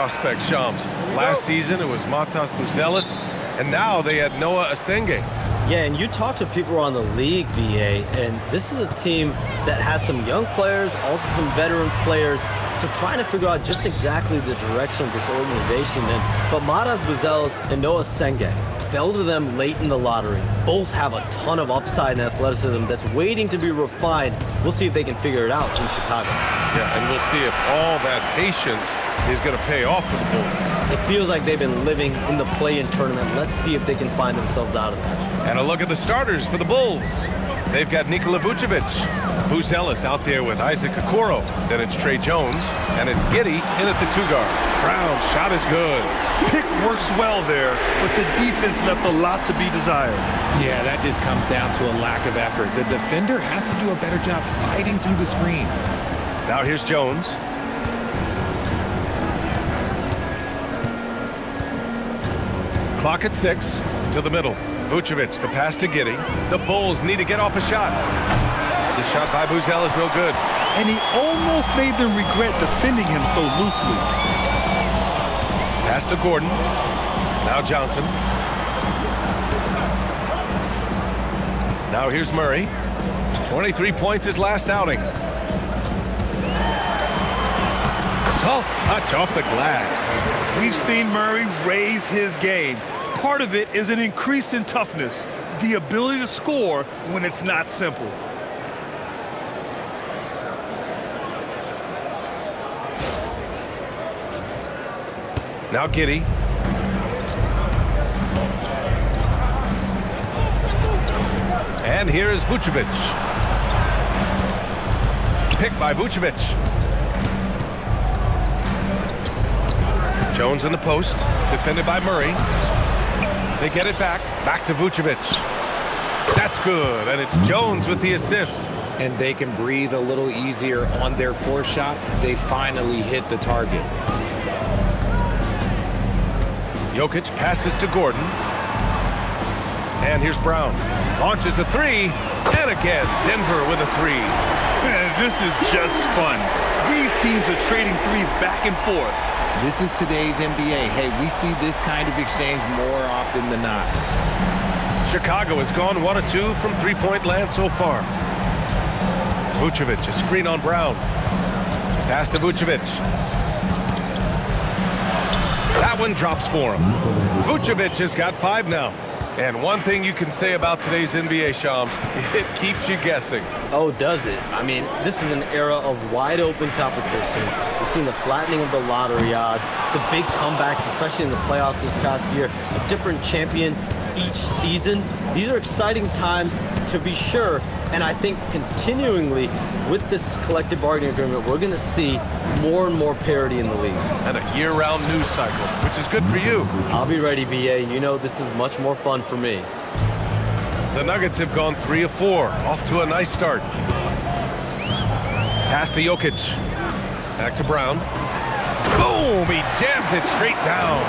prospect, Shams. Last season it was Matas Buzelis, and now they had Noah Asenge. Yeah, and you talk to people around the league, BA, and this is a team that has some young players, also some veteran players. So trying to figure out just exactly the direction of this organization. But Matas Buzelis and Noah Asenge fell to them late in the lottery. Both have a ton of upside and athleticism that's waiting to be refined. We'll see if they can figure it out in Chicago. Yeah, and we'll see if all that patience is going to pay off for the Bulls. It feels like they've been living in the play-in tournament. Let's see if they can find themselves out of that. And a look at the starters for the Bulls. They've got Nikola Jokić, Buzelis out there with Isaac Okoro. Then it's Trey Jones, and it's Giddey in at the 2-guard. Brown's shot is good. Pick works well there, but the defense left a lot to be desired. Yeah, that just comes down to a lack of effort. The defender has to do a better job fighting through the screen. Now here's Jones. Clock at 6 to the middle. Vucevic, the pass to Giddey. The Bulls need to get off a shot. The shot by Buzelis, no good. And he almost made them regret defending him so loosely. Pass to Gordon. Now Johnson. Now here's Murray. 23 points his last outing. Soft touch off the glass. We've seen Murray raise his game. Part of it is an increase in toughness, the ability to score when it's not simple. Now Giddey. And here is Vucevic. Picked by Vucevic. Jones in the post, defended by Murray. They get it back. Back to Vucevic. That's good, and it's Jones with the assist. And they can breathe a little easier on their fourth shot. They finally hit the target. Jokic passes to Gordon. And here's Brown. Launches a 3, and again, Denver with a 3. Man, this is just fun. These teams are trading threes back and forth. This is today's NBA. Hey, we see this kind of exchange more often than not. Chicago has gone 1 of 2 from three-point land so far. Vucevic, a screen on Brown. Pass to Vucevic. That one drops for him. Vucevic has got 5 now. And one thing you can say about today's NBA, Shams, it keeps you guessing. Oh, does it? I mean, this is an era of wide-open competition. We've seen the flattening of the lottery odds, the big comebacks, especially in the playoffs this past year, a different champion each season. These are exciting times, to be sure, and I think continuingly with this collective bargaining agreement, we're going to see more and more parity in the league. And a year-round news cycle, which is good for you. I'll be ready, BA. You know this is much more fun for me. The Nuggets have gone 3 of 4, off to a nice start. Pass to Jokic. Back to Brown. Boom! He jams it straight down.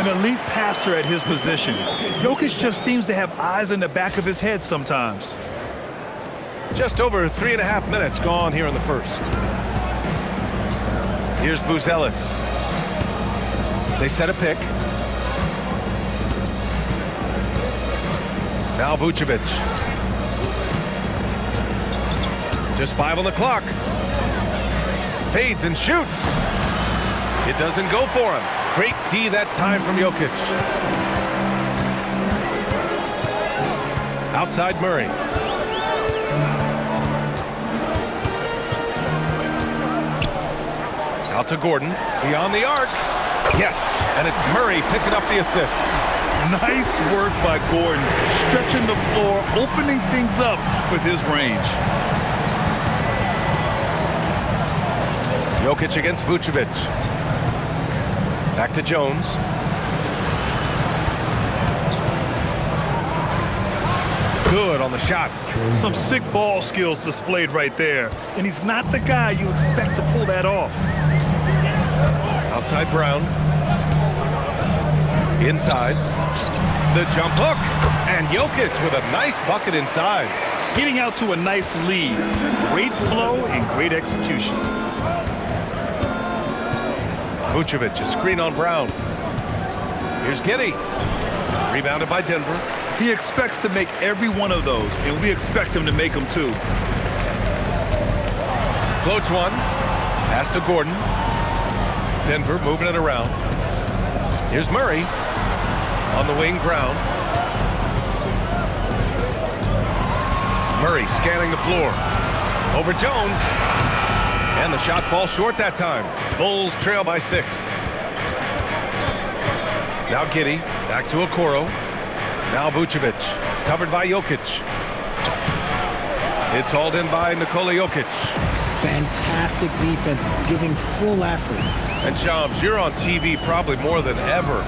An elite passer at his position. Jokic just seems to have eyes in the back of his head sometimes. Just over 3.5 minutes gone here in the first. Here's Buzelis. They set a pick. Now Vucevic. Just 5 on the clock. Fades and shoots. It doesn't go for him. Great D that time from Jokic. Outside Murray. Out to Gordon. Beyond the arc. Yes, and it's Murray picking up the assist. Nice work by Gordon, stretching the floor, opening things up with his range. Jokic against Vucevic. Back to Jones. Good on the shot. Some sick ball skills displayed right there. And he's not the guy you expect to pull that off. Outside Brown. Inside. The jump hook. And Jokic with a nice bucket inside. Getting out to a nice lead. Great flow and great execution. Vucevic, a screen on Brown. Here's Giddey. Rebounded by Denver. He expects to make every one of those, and we expect him to make them too. Floats one. Pass to Gordon. Denver moving it around. Here's Murray. On the wing, Brown. Murray scanning the floor. Over Jones. And the shot falls short that time. Bulls trail by 6. Now Giddey. Back to Okoro. Now Vucevic. Covered by Jokic. It's hauled in by Nikola Jokic. Fantastic defense, giving full effort. And Shams, you're on TV probably more than ever.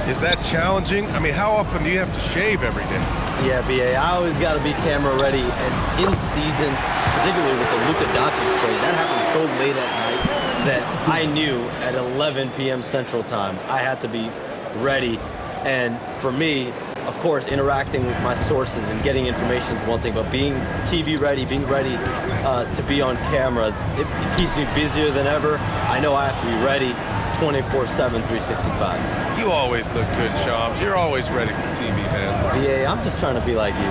Is that challenging? I mean, how often do you have to shave every day? Yeah, BA, I always got to be camera ready. And in season, particularly with the Luka Jokic trade, that happened so late at night that I knew at 11 p.m. Central Time I had to be ready. And for me, of course, interacting with my sources and getting information is one thing, but being TV ready, being ready to be on camera, it keeps me busier than ever. I know I have to be ready 24/7, 365. You always look good, Shams. You're always ready for TV, man. BA, I'm just trying to be like you.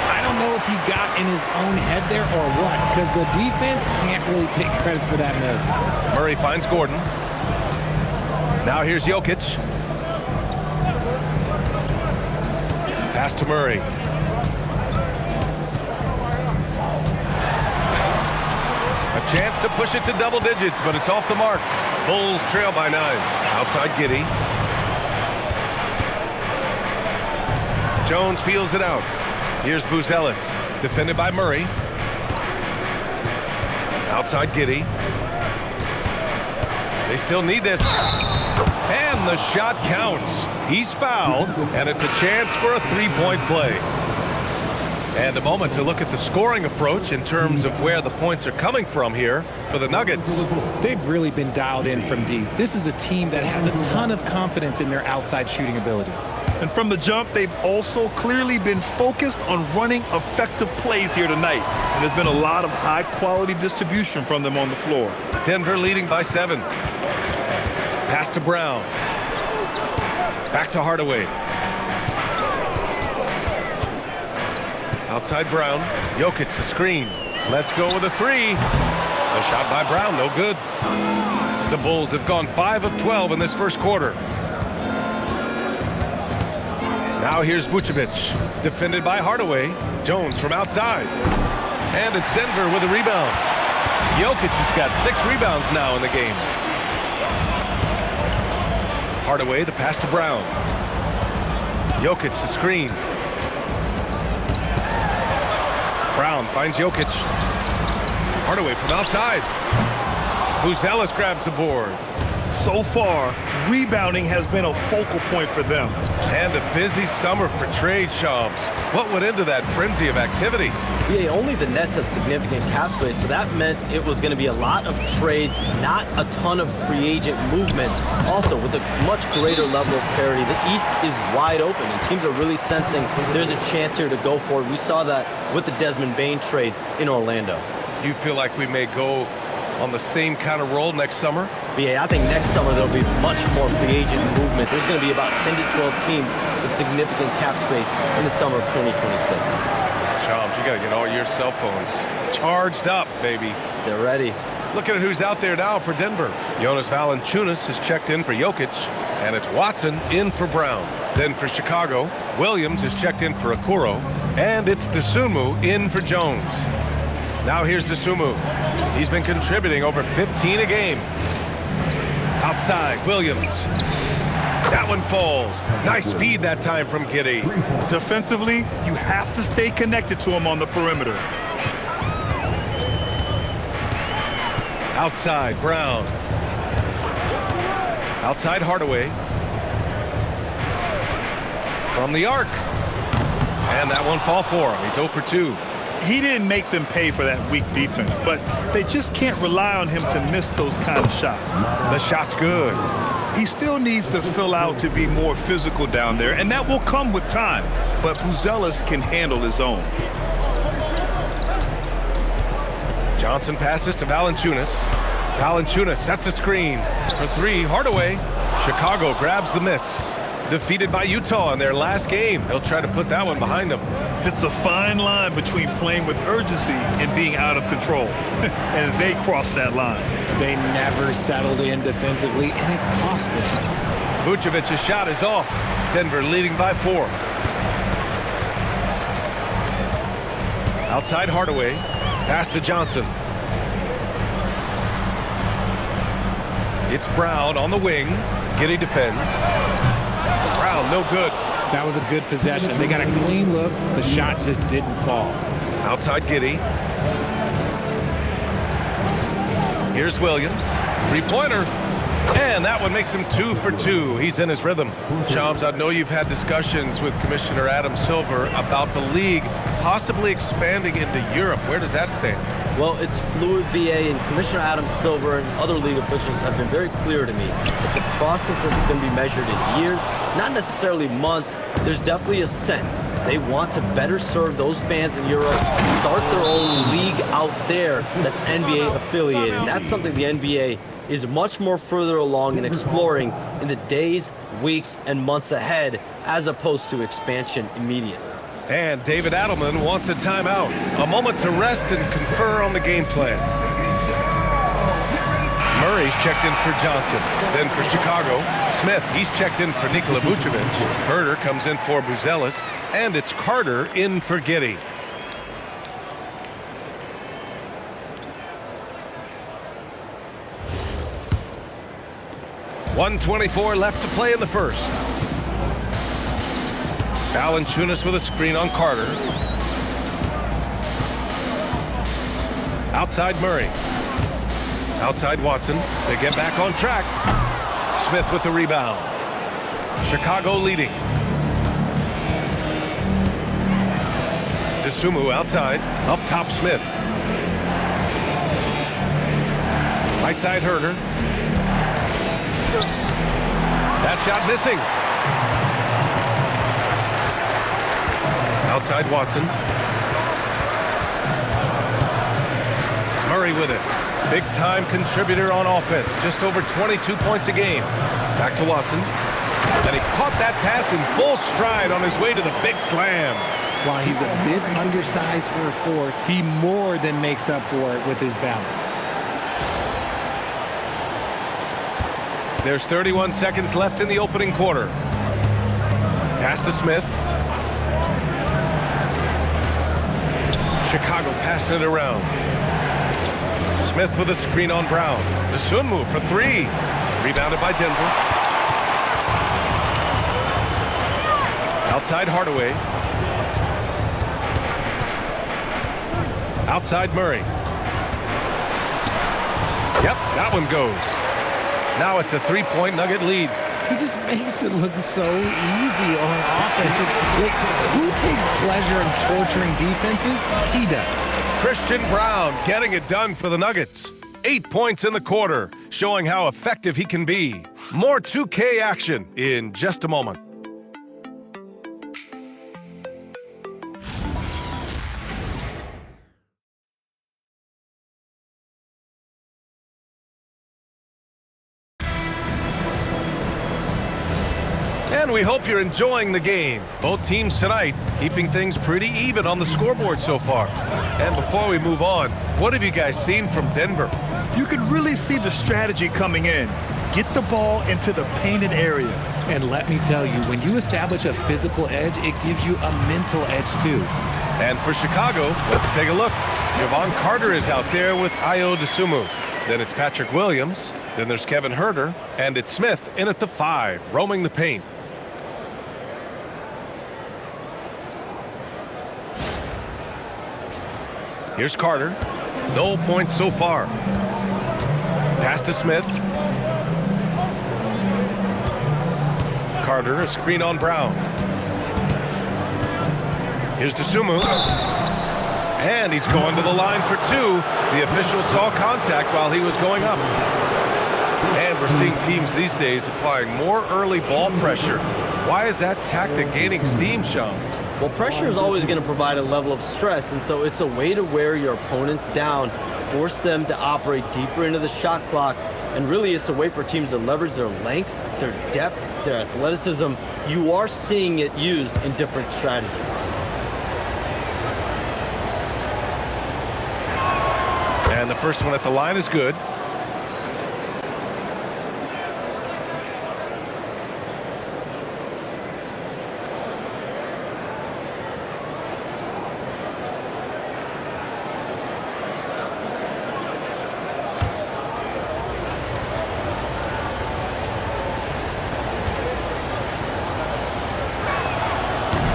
I don't know if he got in his own head there or what, because the defense can't really take credit for that miss. Murray finds Gordon. Now here's Jokic. Pass to Murray. A chance to push it to double digits, but it's off the mark. Bulls trail by 9. Outside Giddey. Jones feels it out. Here's Buzelis. Defended by Murray. Outside Giddey. They still need this. And the shot counts. He's fouled, and it's a chance for a three-point play. And a moment to look at the scoring approach in terms of where the points are coming from here for the Nuggets. They've really been dialed in from deep. This is a team that has a ton of confidence in their outside shooting ability. And from the jump, they've also clearly been focused on running effective plays here tonight. And there's been a lot of high-quality distribution from them on the floor. Denver leading by 7. Pass to Brown. Back to Hardaway. Outside Brown. Jokic the screen. Let's go with a 3. A shot by Brown, no good. The Bulls have gone 5 of 12 in this first quarter. Now here's Vucevic. Defended by Hardaway. Jones from outside. And it's Denver with a rebound. Jokic has got 6 rebounds now in the game. Hardaway, the pass to Brown. Jokic, the screen. Brown finds Jokic. Hardaway from outside. Buzelis grabs the board. So far, rebounding has been a focal point for them. And a busy summer for trade, Shams. What went into that frenzy of activity? Yeah, only the Nets had significant cap space, so that meant it was going to be a lot of trades, not a ton of free agent movement. Also, with a much greater level of parity, the East is wide open, and teams are really sensing there's a chance here to go for it. We saw that with the Desmond Bane trade in Orlando. You feel like we may go on the same kind of roll next summer? Yeah, I think next summer there'll be much more free agent movement. There's going to be about 10 to 12 teams with significant cap space in the summer of 2026. Shams, you got to get all your cell phones charged up, baby. They're ready. Look at who's out there now for Denver. Jonas Valanciunas has checked in for Jokic, and it's Watson in for Brown. Then for Chicago, Williams has checked in for Okoro, and it's Dosunmu in for Jones. Now here's Dosunmu. He's been contributing over 15 a game. Outside, Williams. That one falls. Nice feed that time from Giddey. Defensively, you have to stay connected to him on the perimeter. Outside, Brown. Outside, Hardaway. From the arc. And that one fall for him. He's 0 for 2. He didn't make them pay for that weak defense, but they just can't rely on him to miss those kind of shots. The shot's good. He still needs to fill out to be more physical down there, and that will come with time. But Buzelis can handle his own. Johnson passes to Valanciunas. Valanciunas sets a screen for three. Hardaway. Chicago grabs the miss. Defeated by Utah in their last game. They'll try to put that one behind them. It's a fine line between playing with urgency and being out of control. And they crossed that line. They never settled in defensively, and it cost them. Vucevic's shot is off. Denver leading by 4. Outside Hardaway. Pass to Johnson. It's Brown on the wing. Giddey defends. Brown, no good. That was a good possession. They got a clean look. The shot just didn't fall. Outside Giddey. Here's Williams. Three-pointer. And that one makes him 2 for 2. He's in his rhythm. Shams, I know you've had discussions with Commissioner Adam Silver about the league possibly expanding into Europe. Where does that stand? Well, it's fluid, BA, and Commissioner Adam Silver and other league officials have been very clear to me. It's a process that's going to be measured in years, not necessarily months. There's definitely a sense they want to better serve those fans in Europe, start their own league out there that's NBA affiliated. And that's something the NBA is much more further along in exploring in the days, weeks, and months ahead, as opposed to expansion immediately. And David Adelman wants a timeout. A moment to rest and confer on the game plan. Murray's checked in for Johnson. Then for Chicago, Smith, he's checked in for Nikola Jokić. Herder comes in for Buzelis. And it's Carter in for Giddey. .124 left to play in the first. Valanciunas with a screen on Carter. Outside Murray. Outside Watson. They get back on track. Smith with the rebound. Chicago leading. Dosunmu outside. Up top Smith. Right side Herder. That shot missing. Outside Watson. Murray with it. Big time contributor on offense. Just over 22 points a game. Back to Watson. And he caught that pass in full stride on his way to the big slam. While he's a bit undersized for a 4, he more than makes up for it with his balance. There's 31 seconds left in the opening quarter. Pass to Smith. Chicago passing it around. Smith with a screen on Brown. Dosunmu for 3. Rebounded by Denver. Outside Hardaway. Outside Murray. Yep, that one goes. Now it's a 3-point Nugget lead. He just makes it look so easy on offense. Like, who takes pleasure in torturing defenses? He does. Christian Brown getting it done for the Nuggets. 8 points in the quarter, showing how effective he can be. More 2K action in just a moment. And we hope you're enjoying the game. Both teams tonight keeping things pretty even on the scoreboard so far. And before we move on, what have you guys seen from Denver? You can really see the strategy coming in. Get the ball into the painted area. And let me tell you, when you establish a physical edge, it gives you a mental edge too. And for Chicago, let's take a look. Javon Carter is out there with Ayo Dosunmu. Then it's Patrick Williams. Then there's Kevin Herder. And it's Smith in at the 5, roaming the paint. Here's Carter. No points so far. Pass to Smith. Carter, a screen on Brown. Here's Dosunmu. And he's going to the line for 2. The official saw contact while he was going up. And we're seeing teams these days applying more early ball pressure. Why is that tactic gaining steam, Sean? Well, pressure is always going to provide a level of stress, and so it's a way to wear your opponents down, force them to operate deeper into the shot clock, and really it's a way for teams to leverage their length, their depth, their athleticism. You are seeing it used in different strategies. And the first one at the line is good.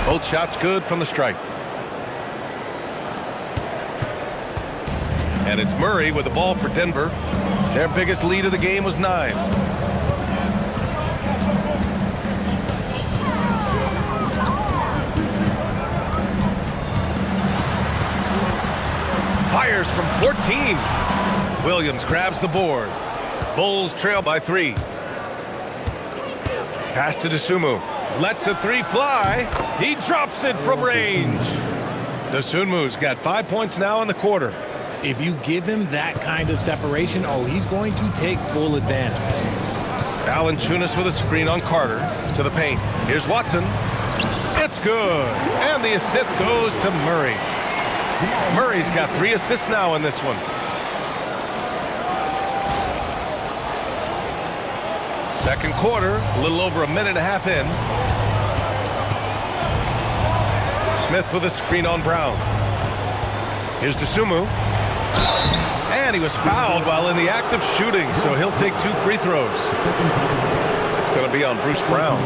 Both shots good from the stripe. And it's Murray with the ball for Denver. Their biggest lead of the game was 9. Fires from 14. Williams grabs the board. Bulls trail by 3. Pass to Dosunmu. Lets the 3 fly. He drops it from range. Dosunmu's got 5 points now in the quarter. If you give him that kind of separation, oh, he's going to take full advantage. Valanciunas with a screen on Carter to the paint. Here's Watson. It's good. And the assist goes to Murray. Murray's got 3 assists now in this one. Second quarter, a little over a minute and a half in. Smith with a screen on Brown. Here's Dosunmu. And he was fouled while in the act of shooting, so he'll take 2 free throws. It's going to be on Bruce Brown.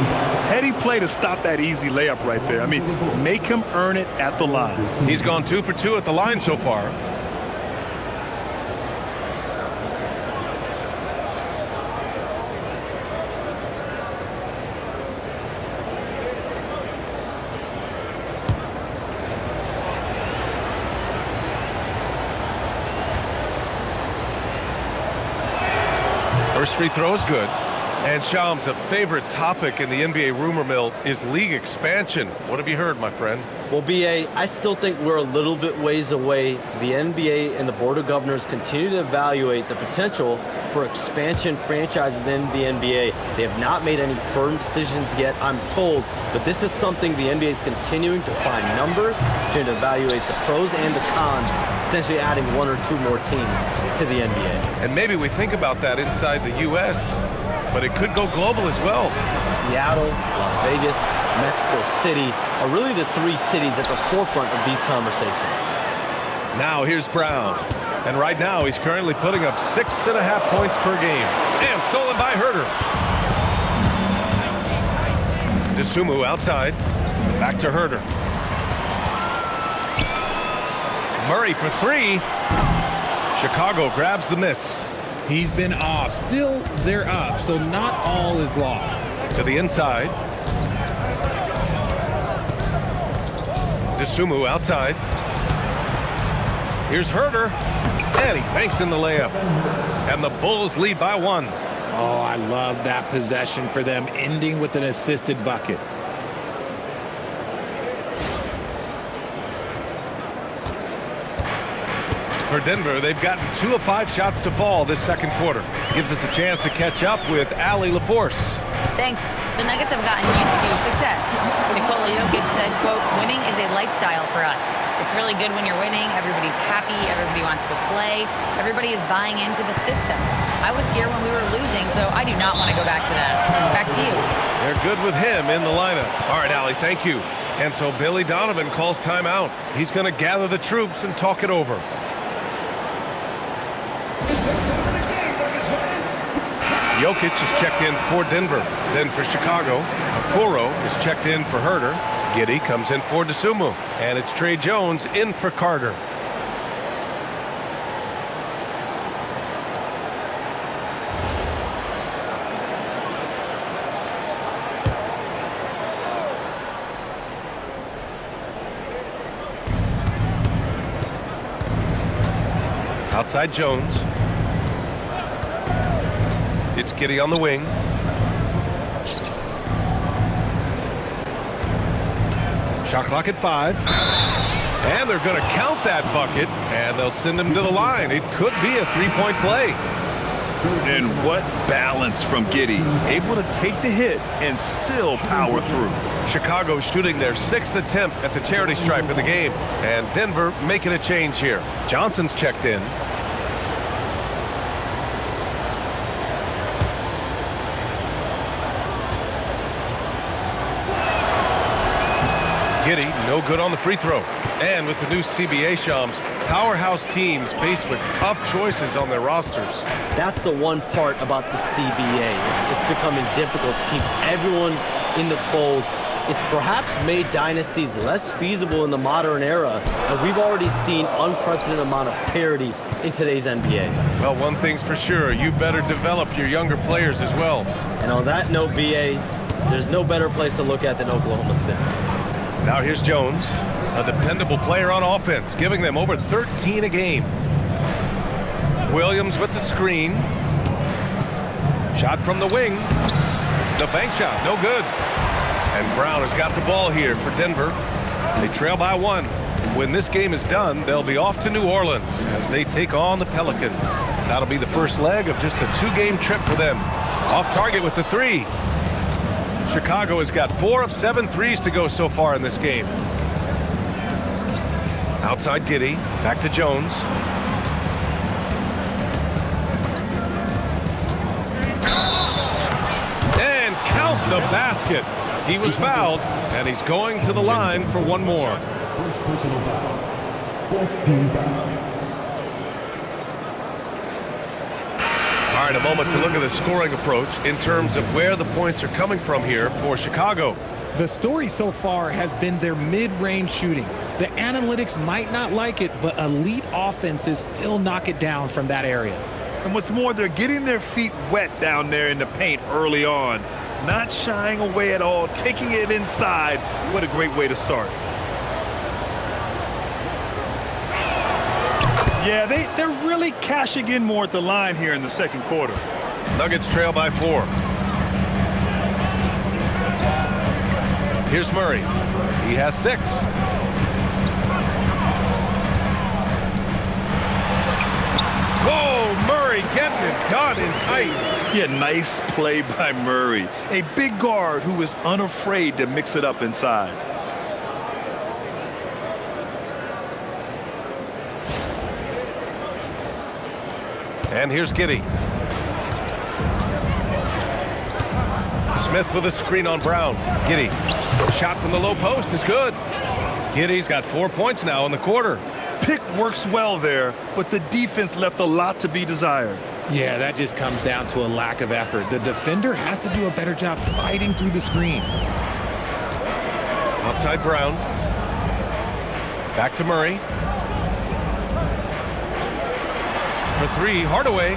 Heady play to stop that easy layup right there. I mean, make him earn it at the line. He's gone 2 for 2 at the line so far. First free throw is good. And Shams, a favorite topic in the NBA rumor mill is league expansion. What have you heard, my friend? Well, BA, I still think we're a little bit ways away. The NBA and the Board of Governors continue to evaluate the potential for expansion franchises in the NBA. They have not made any firm decisions yet, I'm told, but this is something the NBA is continuing to find numbers, trying to evaluate the pros and the cons, potentially adding 1 or 2 more teams to the NBA. And maybe we think about that inside the U.S., but it could go global as well. Seattle, Las Vegas, Mexico City are really the 3 cities at the forefront of these conversations. Now here's Brown. And right now he's currently putting up 6.5 points per game. And stolen by Herter. Dosunmu outside. Back to Herter. Murray for 3. Chicago grabs the miss. He's been off. Still, they're up, so not all is lost. To the inside. Dosunmu outside. Here's Herter. And he banks in the layup. And the Bulls lead by 1. Oh, I love that possession for them, ending with an assisted bucket. For Denver, they've gotten 2 of 5 shots to fall this second quarter. Gives us a chance to catch up with Allie LaForce. Thanks. The Nuggets have gotten used to success. Nikola Jokić said, quote, "Winning is a lifestyle for us. It's really good when you're winning. Everybody's happy. Everybody wants to play. Everybody is buying into the system. I was here when we were losing, so I do not want to go back to that." Back to you. They're good with him in the lineup. All right, Allie, thank you. And so Billy Donovan calls timeout. He's going to gather the troops and talk it over. Jokić is checked in for Denver. Then for Chicago, Okoro is checked in for Herter. Giddey comes in for Dosunmu. And it's Trey Jones in for Carter. Outside Jones. It's Giddey on the wing. Shot clock at 5. And they're going to count that bucket, and they'll send him to the line. It could be a three-point play. And what balance from Giddey. Able to take the hit and still power through. Chicago shooting their 6th attempt at the charity stripe in the game. And Denver making a change here. Johnson's checked in. Giddey, no good on the free throw. And with the new CBA Shams, powerhouse teams faced with tough choices on their rosters. That's the one part about the CBA. It's becoming difficult to keep everyone in the fold. It's perhaps made dynasties less feasible in the modern era, and we've already seen unprecedented amount of parity in today's NBA. Well, one thing's for sure, you better develop your younger players as well. And on that note, BA, there's no better place to look at than Oklahoma City. Now here's Jones, a dependable player on offense, giving them over 13 a game. Williams with the screen. Shot from the wing. The bank shot, no good. And Brown has got the ball here for Denver. They trail by 1. When this game is done, they'll be off to New Orleans as they take on the Pelicans. That'll be the first leg of just a 2-game trip for them. Off target with the 3. Chicago has got 4 of 7 threes to go so far in this game. Outside Giddey, back to Jones. And count the basket. He was fouled, and he's going to the line for one more. First personal foul. 4th team foul. All right, a moment to look at the scoring approach in terms of where the points are coming from here for Chicago. The story so far has been their mid-range shooting. The analytics might not like it, but elite offenses still knock it down from that area. And what's more, they're getting their feet wet down there in the paint early on. Not shying away at all, taking it inside. What a great way to start. Yeah, they're really cashing in more at the line here in the second quarter. Nuggets trail by 4. Here's Murray. He has 6. Whoa, Murray getting it done in tight. Yeah, nice play by Murray. A big guard who is unafraid to mix it up inside. And here's Giddey. Smith with a screen on Brown. Giddey. Shot from the low post is good. Giddey's got 4 points now in the quarter. Pick works well there, but the defense left a lot to be desired. Yeah, that just comes down to a lack of effort. The defender has to do a better job fighting through the screen. Outside Brown. Back to Murray. For 3, Hardaway.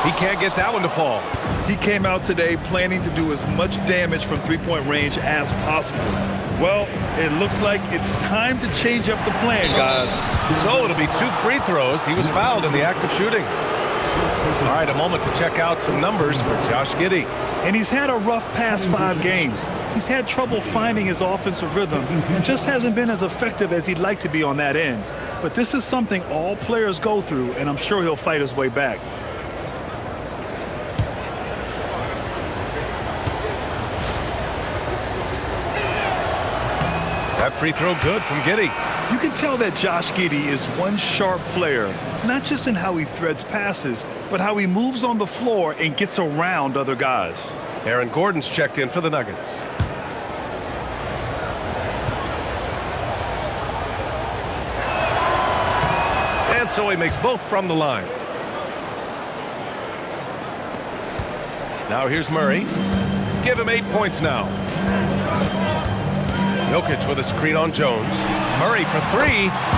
He can't get that one to fall. He came out today planning to do as much damage from three-point range as possible. Well, it looks like it's time to change up the plan, guys. So it'll be 2 free throws. He was fouled in the act of shooting. All right, a moment to check out some numbers for Josh Giddey. And he's had a rough past 5 games. He's had trouble finding his offensive rhythm and just hasn't been as effective as he'd like to be on that end. But this is something all players go through, and I'm sure he'll fight his way back. That free throw good from Giddey. You can tell that Josh Giddey is one sharp player, not just in how he threads passes, but how he moves on the floor and gets around other guys. Aaron Gordon's checked in for the Nuggets. And so he makes both from the line. Now here's Murray. Give him 8 points now. Jokic with a screen on Jones. Murray for 3.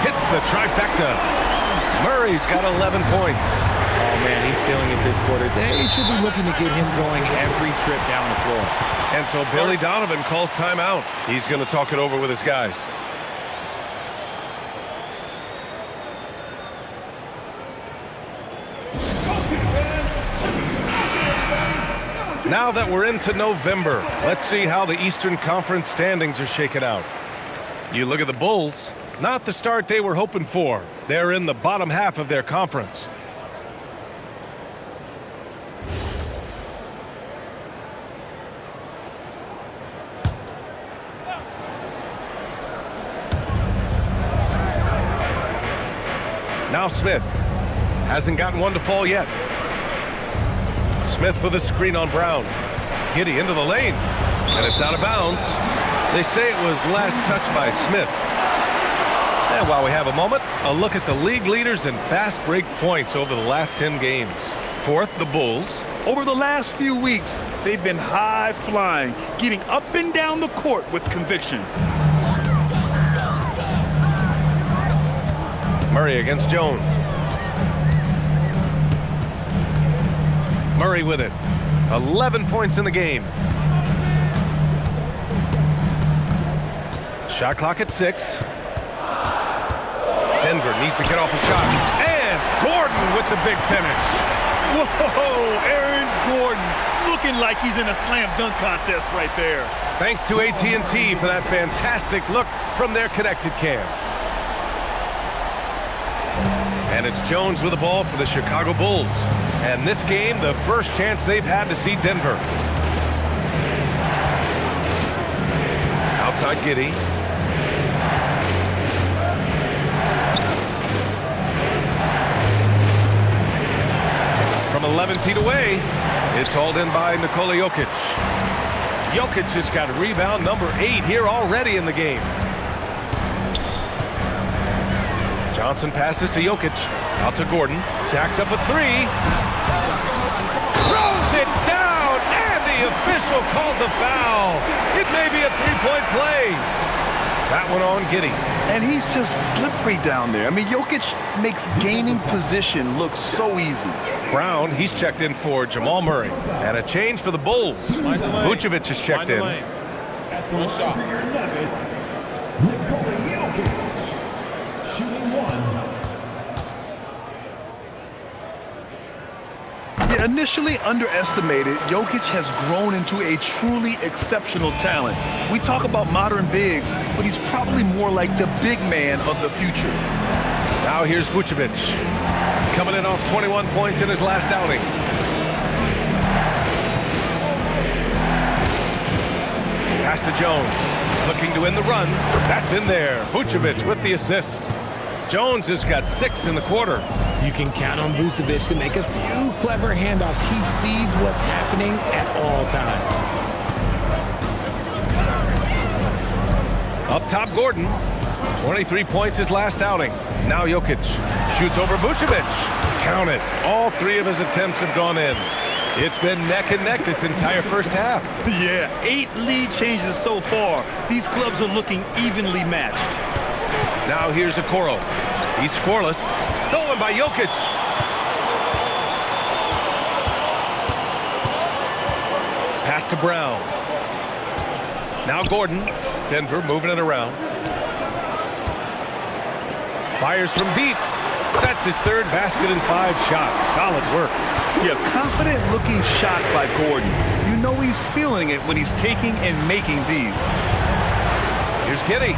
Hits the trifecta. Murray's got 11 points. Oh, man, he's feeling it this quarter. They should be looking to get him going every trip down the floor. And so Billy Donovan calls timeout. He's going to talk it over with his guys. Now that we're into November, let's see how the Eastern Conference standings are shaken out. You look at the Bulls, Not the start they were hoping for. They're in the bottom half of their conference. Now Smith. Hasn't gotten one to fall yet. Smith with a screen on Brown. Giddey into the lane. And it's out of bounds. They say it was last touched by Smith. And while we have a moment, a look at the league leaders in fast break points over the last 10 games. Fourth, the Bulls. Over the last few weeks, they've been high flying, getting up and down the court with conviction. Murray against Jones. Murray with it. 11 points in the game. Shot clock at 6. Denver needs to get off a shot. And Gordon with the big finish. Whoa, Aaron Gordon looking like he's in a slam dunk contest right there. Thanks to AT&T for that fantastic look from their connected cam. And it's Jones with the ball for the Chicago Bulls. And this game, the first chance they've had to see Denver. Outside Giddey. From 11 feet away, it's hauled in by Nikola Jokić. Jokić just got rebound number 8 here already in the game. Johnson passes to Jokić. Out to Gordon. Jacks up a 3. Throws it down, and the official calls a foul. It may be a three-point play. That one on Giddey. And he's just slippery down there. I mean, Jokić makes gaining position look so easy. Brown, he's checked in for Jamal Murray. And a change for the Bulls. Vucevic is checked in. One shot. Nikola Jokić, shooting 1. Initially underestimated, Jokić has grown into a truly exceptional talent. We talk about modern bigs, but he's probably more like the big man of the future. Now here's Vucevic. Coming in off 21 points in his last outing. Pass to Jones. Looking to win the run. That's in there. Vucevic with the assist. Jones has got 6 in the quarter. You can count on Vucevic to make a few clever handoffs. He sees what's happening at all times. Up top, Gordon. 23 points his last outing. Now Jokić shoots over Vucevic. Count it. All 3 of his attempts have gone in. It's been neck and neck this entire first half. Yeah, 8 lead changes so far. These clubs are looking evenly matched. Now here's Okoro. He's scoreless. Stolen by Jokić. Pass to Brown. Now Gordon. Denver moving it around. Fires from deep. That's his 3rd basket in 5 shots. Solid work. Yeah, confident looking shot by Gordon. You know he's feeling it when he's taking and making these. Here's Giddey.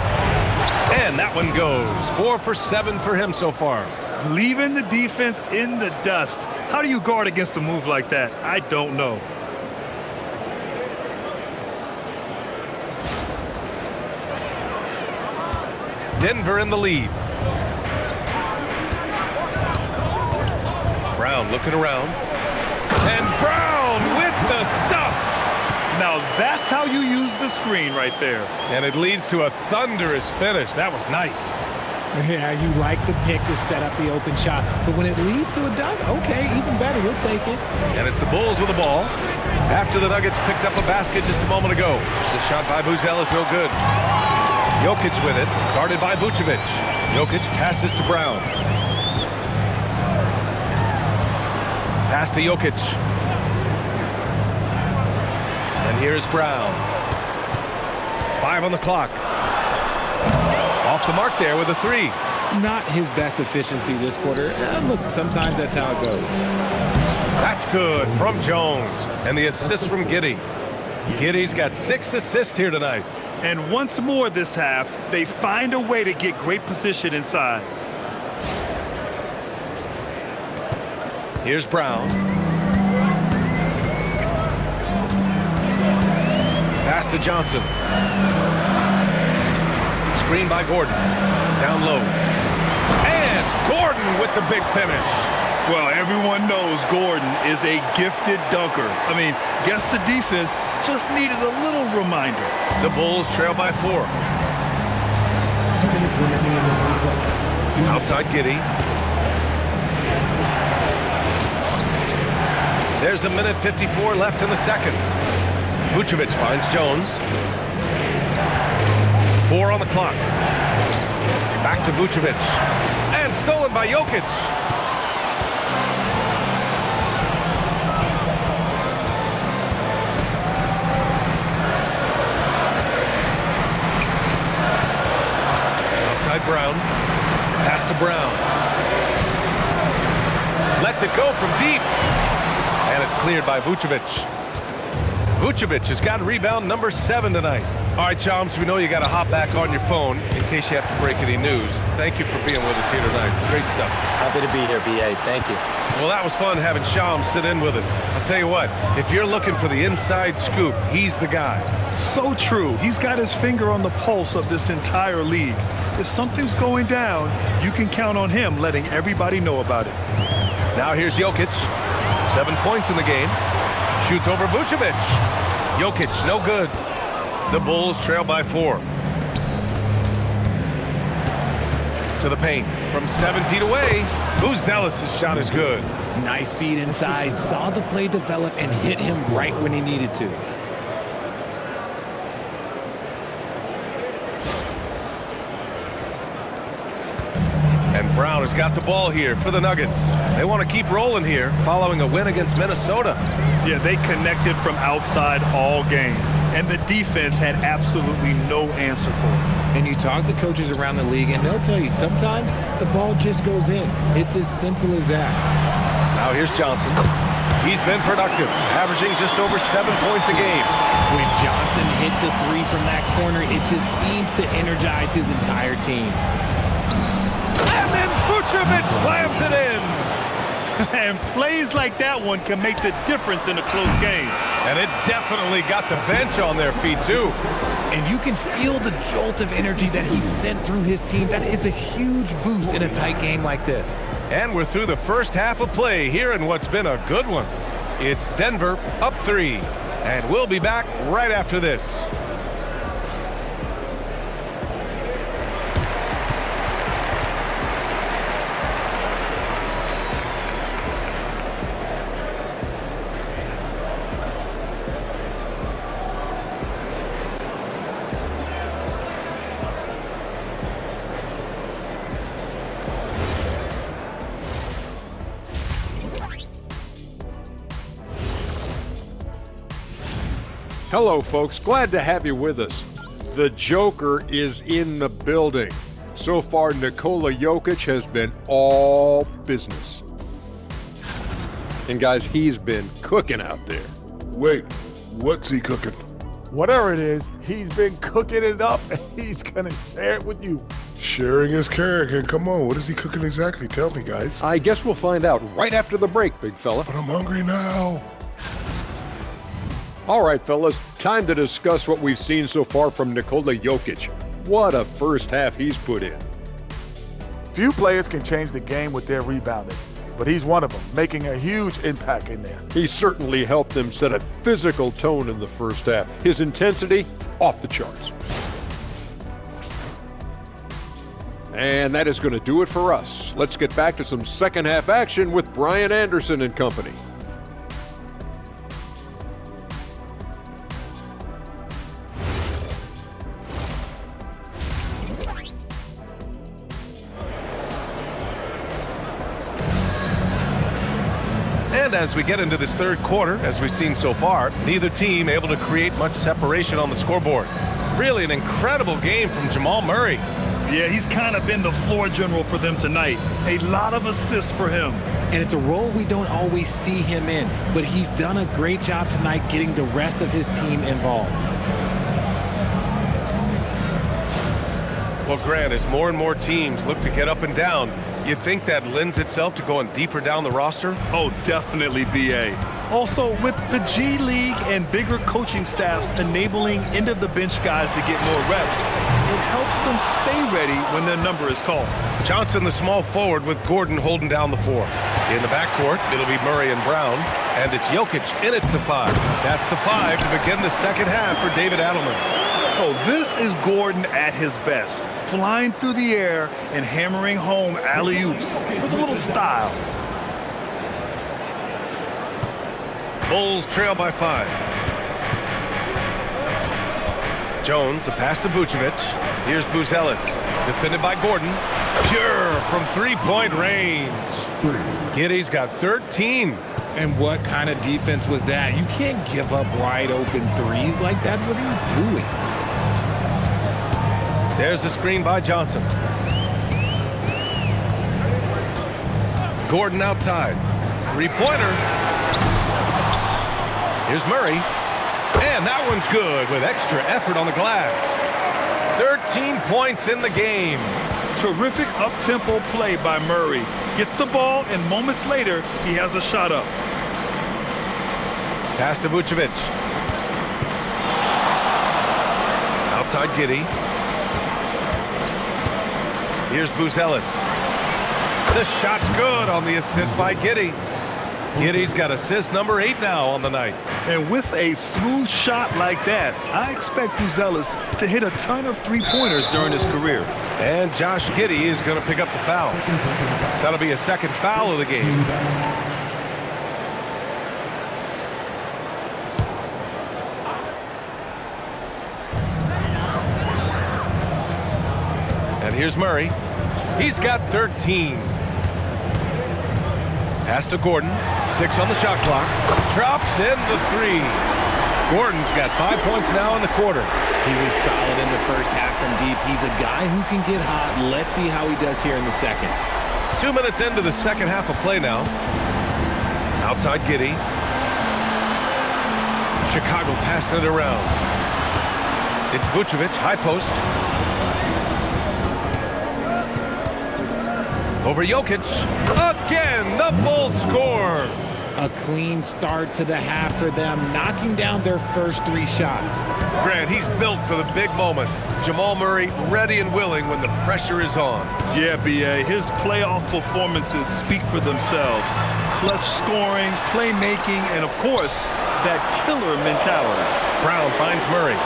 And that one goes. 4 for 7 for him so far. Leaving the defense in the dust. How do you guard against a move like that? I don't know. Denver in the lead. Brown looking around. And Brown with the stuff. Now that's how you use the screen right there. And it leads to a thunderous finish. That was nice. Yeah, you like the pick to set up the open shot. But when it leads to a dunk, okay, even better, you'll take it. And it's the Bulls with the ball. After the Nuggets picked up a basket just a moment ago. The shot by Buzel is no good. Jokić with it, guarded by Vucevic. Jokić passes to Brown. Pass to Jokić. And here's Brown. 5 on the clock. Off the mark there with a 3. Not his best efficiency this quarter. Look, sometimes that's how it goes. That's good from Jones. And the assist from Giddey. Giddey's got 6 assists here tonight. And once more this half, they find a way to get great position inside. Here's Brown. Pass to Johnson. Screen by Gordon. Down low. And Gordon with the big finish. Well, everyone knows Gordon is a gifted dunker. I mean, guess the defense just needed a little reminder. The Bulls trail by 4. 2 minutes remaining in the first half. Outside Giddey. There's 1:54 left in the second. Vucevic finds Jones. 4 on the clock. Back to Vucevic. And stolen by Jokic. Outside Brown. Pass to Brown. Lets it go from deep. And it's cleared by Vucevic. Vucevic has got rebound number 7 tonight. All right, Chums, we know you got to hop back on your phone in case you have to break any news. Thank you for being with us here tonight. Great stuff. Happy to be here, BA. Thank you. Well, that was fun having Shams sit in with us. I'll tell you what, if you're looking for the inside scoop, he's the guy. So true. He's got his finger on the pulse of this entire league. If something's going down, you can count on him letting everybody know about it. Now here's Jokic. 7 points in the game. Shoots over Vucevic. Jokic, no good. The Bulls trail by 4. To the paint. From 7 feet away, Buzelis' shot is good. Nice feed inside, saw the play develop and hit him right when he needed to. And Brown has got the ball here for the Nuggets. They want to keep rolling here following a win against Minnesota. Yeah, they connected from outside all game, and the defense had absolutely no answer for it. And you talk to coaches around the league, and they'll tell you sometimes the ball just goes in. It's as simple as that. Now here's Johnson. He's been productive, averaging just over 7 points a game. When Johnson hits a 3 from that corner, it just seems to energize his entire team. And then Vucevic slams it in. And plays like that one can make the difference in a close game. And it definitely got the bench on their feet, too. And you can feel the jolt of energy that he sent through his team. That is a huge boost in a tight game like this. And we're through the first half of play here in what's been a good one. It's Denver up 3. And we'll be back right after this. Hello, folks. Glad to have you with us. The Joker is in the building. So far, Nikola Jokić has been all business. And guys, he's been cooking out there. Wait, what's he cooking? Whatever it is, he's been cooking it up, and he's going to share it with you. Sharing is caring. And come on, what is he cooking exactly? Tell me, guys. I guess we'll find out right after the break, big fella. But I'm hungry now. All right, fellas, time to discuss what we've seen so far from Nikola Jokić. What a first half he's put in. Few players can change the game with their rebounding, but he's one of them, making a huge impact in there. He certainly helped them set a physical tone in the first half. His intensity, off the charts. And that is going to do it for us. Let's get back to some second half action with Brian Anderson and company. And as we get into this third quarter, as we've seen so far, neither team able to create much separation on the scoreboard. Really an incredible game from Jamal Murray. Yeah, he's kind of been the floor general for them tonight. A lot of assists for him. And it's a role we don't always see him in, but he's done a great job tonight getting the rest of his team involved. Well, Grant, as more and more teams look to get up and down, you think that lends itself to going deeper down the roster? Oh, definitely, B.A. Also, with the G League and bigger coaching staffs enabling end-of-the-bench guys to get more reps, it helps them stay ready when their number is called. Johnson, the small forward, with Gordon holding down the 4. In the backcourt, it'll be Murray and Brown, and it's Jokic in at the 5. That's the 5 to begin the second half for David Adelman. Oh, this is Gordon at his best, flying through the air and hammering home alley-oops with a little style. Bulls trail by 5. Jones, the pass to Vucevic. Here's Buzelis, defended by Gordon. Pure from three-point range. Giddey's got 13. And what kind of defense was that? You can't give up wide open threes like that. What are you doing? There's the screen by Johnson. Gordon outside. Three-pointer. Here's Murray. And that one's good with extra effort on the glass. 13 points in the game. Terrific up-tempo play by Murray. Gets the ball, and moments later, he has a shot up. Pass to Vucevic. Outside Giddey. Here's Buzelis. The shot's good on the assist by Giddey. Giddey's got assist number 8 now on the night. And with a smooth shot like that, I expect Buzelis to hit a ton of three-pointers during his career. And Josh Giddey is going to pick up the foul. That'll be a second foul of the game. And here's Murray. He's got 13. Pass to Gordon. 6 on the shot clock. Drops in the 3. Gordon's got 5 points now in the quarter. He was solid in the first half from deep. He's a guy who can get hot. Let's see how he does here in the second. 2 minutes into the second half of play now. Outside Giddey. Chicago passing it around. It's Vucevic, high post. Over Jokic. Again, the Bulls score. A clean start to the half for them, knocking down their first 3 shots. Grant, he's built for the big moments. Jamal Murray ready and willing when the pressure is on. Yeah, B.A., his playoff performances speak for themselves. Clutch scoring, playmaking, and of course, that killer mentality. Brown finds Murray.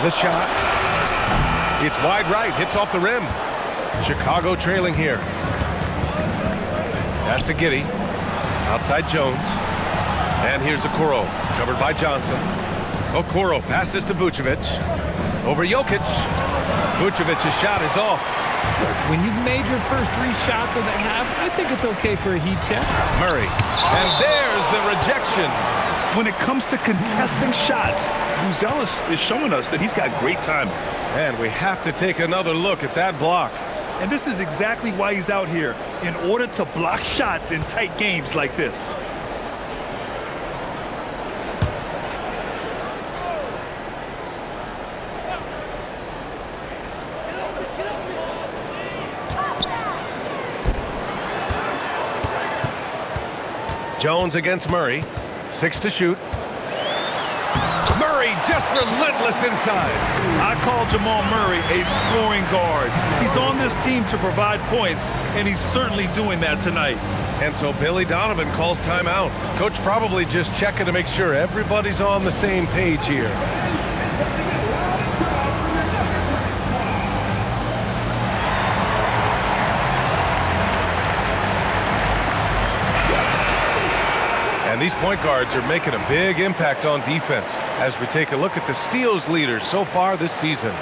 The shot. It's wide right, hits off the rim. Chicago trailing here. Pass to Giddey. Outside Jones. And here's Okoro, covered by Johnson. Okoro passes to Vucevic. Over Jokic. Vucevic's shot is off. When you've made your first 3 shots of the half, I think it's okay for a heat check. Murray. And there's the rejection. When it comes to contesting shots, Buzelis is showing us that he's got great timing. And we have to take another look at that block. And this is exactly why he's out here, in order to block shots in tight games like this. Jones against Murray. 6 to shoot. Murray just relentless inside. I call Jamal Murray a scoring guard. He's on this team to provide points, and he's certainly doing that tonight. And so Billy Donovan calls timeout. Coach probably just checking to make sure everybody's on the same page here. And these point guards are making a big impact on defense as we take a look at the steals leaders so far this season.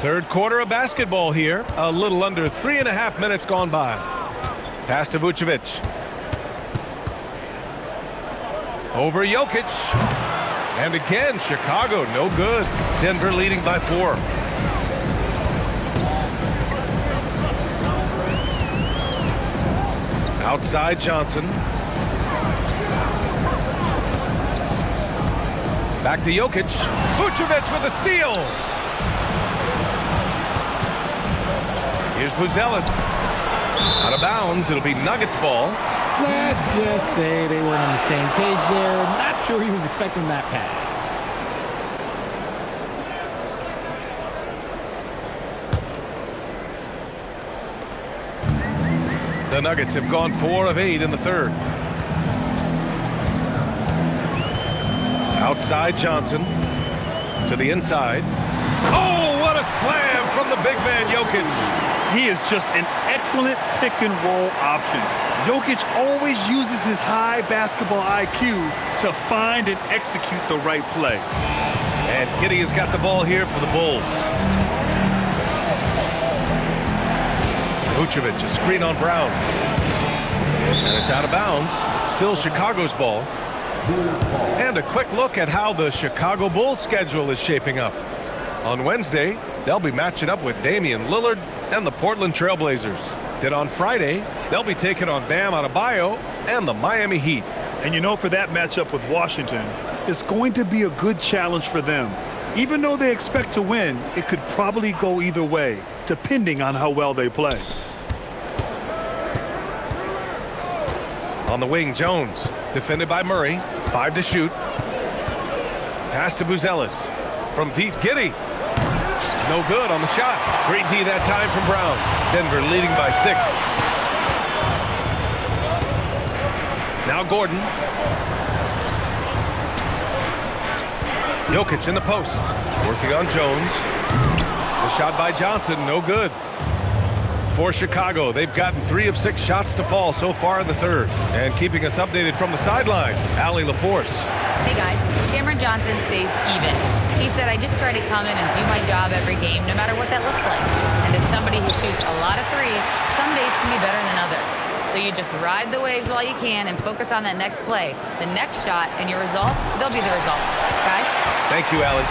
Third quarter of basketball here. A little under 3.5 minutes gone by. Pass to Vucevic. Over Jokic. And again, Chicago no good. Denver leading by 4. Outside Johnson. Back to Jokic. Vucevic with a steal. Here's Buzelis. Out of bounds. It'll be Nuggets ball. Let's just say they weren't on the same page there. Not sure he was expecting that pass. The Nuggets have gone 4 of 8 in the third. Outside Johnson to the inside. Oh, what a slam from the big man Jokic. He is just an excellent pick-and-roll option. Jokic always uses his high basketball IQ to find and execute the right play. And Giddey has got the ball here for the Bulls. Vucevic, a screen on Brown. And it's out of bounds. Still Chicago's ball. And a quick look at how the Chicago Bulls schedule is shaping up. On Wednesday, they'll be matching up with Damian Lillard and the Portland Trailblazers. Then on Friday, they'll be taking on Bam Adebayo and the Miami Heat. And you know, for that matchup with Washington, it's going to be a good challenge for them. Even though they expect to win, it could probably go either way, depending on how well they play. On the wing, Jones, defended by Murray. 5 to shoot. Pass to Buzelis. From deep, Giddey. No good on the shot. Great D that time from Brown. Denver leading by 6. Now Gordon. Jokic in the post. Working on Jones. The shot by Johnson, no good. For Chicago, they've gotten 3 of 6 shots to fall so far in the third. And keeping us updated from the sideline, Allie LaForce. Hey guys, Cameron Johnson stays even. He said, I just try to come in and do my job every game, no matter what that looks like. And as somebody who shoots a lot of threes, some days can be better than others. So you just ride the waves while you can and focus on that next play. The next shot and your results, they'll be the results. Guys? Thank you, Allie.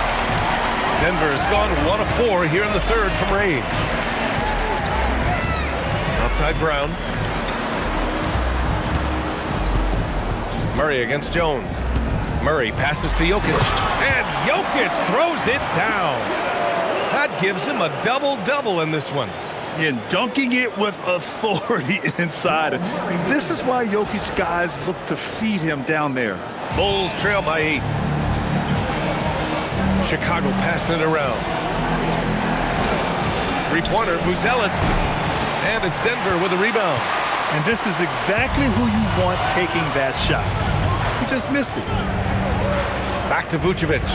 Denver has gone 1 of 4 here in the third from range. Outside Brown. Murray against Jones. Murray passes to Jokic. And Jokic throws it down. That gives him a double-double in this one. And dunking it with authority inside. This is why Jokic guys look to feed him down there. Bulls trail by 8. Chicago passing it around. Three-pointer, Buzelis. And it's Denver with a rebound. And this is exactly who you want taking that shot. He just missed it. Back to Vucevic.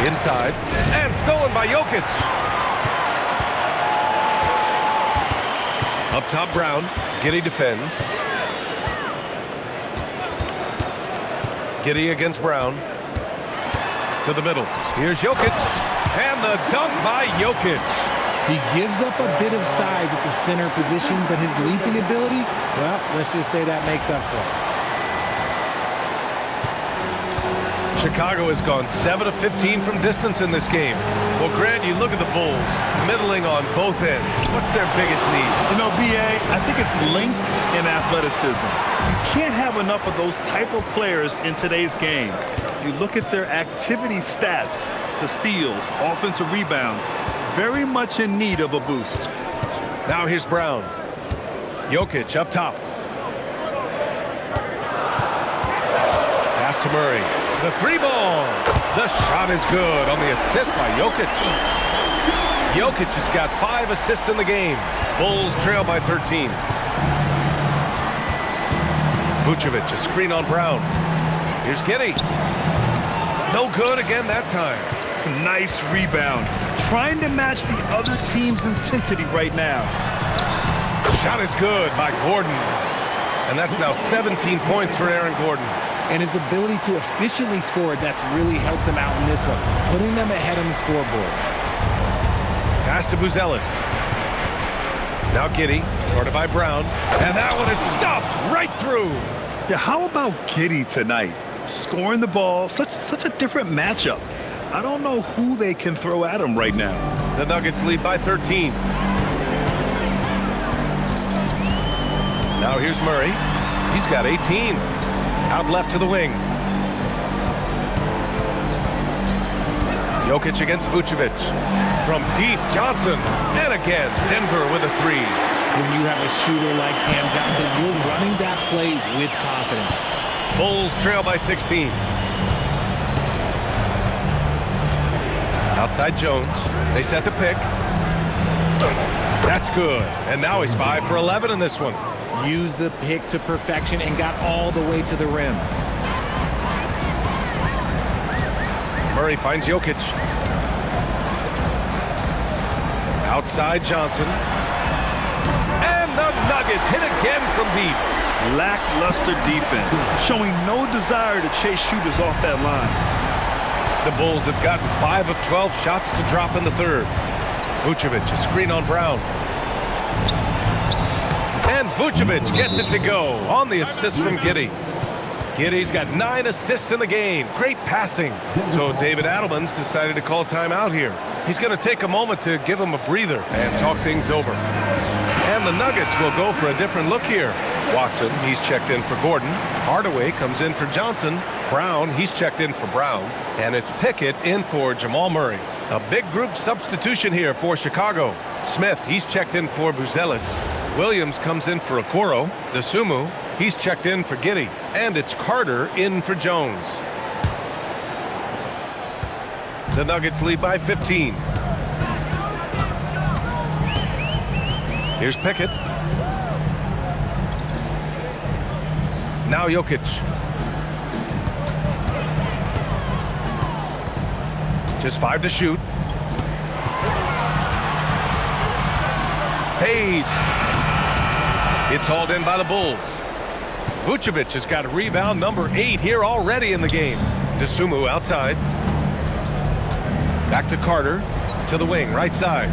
Inside. And stolen by Jokic. Up top, Brown. Giddey defends. Giddey against Brown. To the middle. Here's Jokic. And the dunk by Jokic. He gives up a bit of size at the center position, but his leaping ability, well, let's just say that makes up for it. Chicago has gone 7 of 15 from distance in this game. Well, Grant, you look at the Bulls, middling on both ends. What's their biggest need? You know, B.A., I think it's length and athleticism. You can't have enough of those type of players in today's game. You look at their activity stats, the steals, offensive rebounds, very much in need of a boost. Now here's Brown. Jokic up top. Pass to Murray. The 3-ball. The shot is good on the assist by Jokic. Jokic has got 5 assists in the game. Bulls trail by 13. Vucevic, a screen on Brown. Here's Giddey. No good again that time. Nice rebound. Trying to match the other team's intensity right now. Shot is good by Gordon. And that's now 17 points for Aaron Gordon. And his ability to efficiently score, that's really helped him out in this one, putting them ahead on the scoreboard. Pass to Buzelis. Now Giddey, guarded by Brown. And that one is stuffed right through. Yeah, how about Giddey tonight? Scoring the ball, such a different matchup. I don't know who they can throw at him right now. The Nuggets lead by 13. Now here's Murray. He's got 18. Out left to the wing. Jokic against Vucevic. From deep, Johnson. And again, Denver with a three. When you have a shooter like Cam Johnson, you're running that play with confidence. Bulls trail by 16. Outside Jones. They set the pick. That's good. And now he's 5 for 11 in this one. Used the pick to perfection and got all the way to the rim. Murray finds Jokic. Outside Johnson. And the Nuggets hit again from deep. Lackluster defense, showing no desire to chase shooters off that line. The Bulls have gotten 5 of 12 shots to drop in the third. Vucevic, a screen on Brown. And Vucevic gets it to go on the assist from Giddey. Giddey's got 9 assists in the game. Great passing. So David Adelman's decided to call timeout here. He's going to take a moment to give him a breather and talk things over. And the Nuggets will go for a different look here. Watson, he's checked in for Gordon. Hardaway comes in for Johnson. Brown, he's checked in for Brown. And it's Pickett in for Jamal Murray. A big group substitution here for Chicago. Smith, he's checked in for Buzelis. Williams comes in for Okoro. Dosunmu, he's checked in for Giddey. And it's Carter in for Jones. The Nuggets lead by 15. Here's Pickett. Now Jokic. Just 5 to shoot. Fades. It's hauled in by the Bulls. Vucevic has got rebound number 8 here already in the game. Dosunmu outside. Back to Carter. To the wing, right side.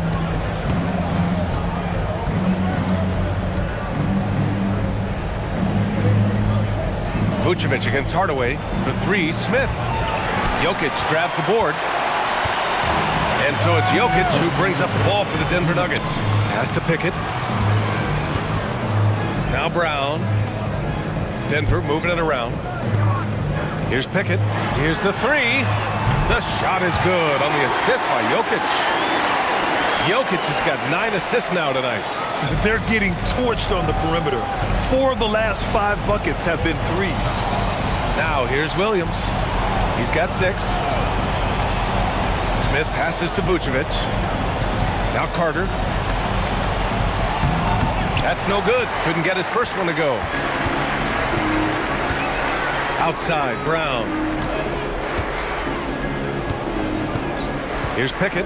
Vucevic against Hardaway for 3. Smith. Jokic grabs the board. And so it's Jokic who brings up the ball for the Denver Nuggets. Pass to Pickett. Now Brown. Denver moving it around. Here's Pickett. Here's the 3. The shot is good on the assist by Jokic. Jokic has got 9 assists now tonight. They're getting torched on the perimeter. 4 of the last 5 buckets have been threes. Now here's Williams. He's got 6. Smith passes to Vucevic. Now Carter. That's no good. Couldn't get his first one to go. Outside, Brown. Here's Pickett.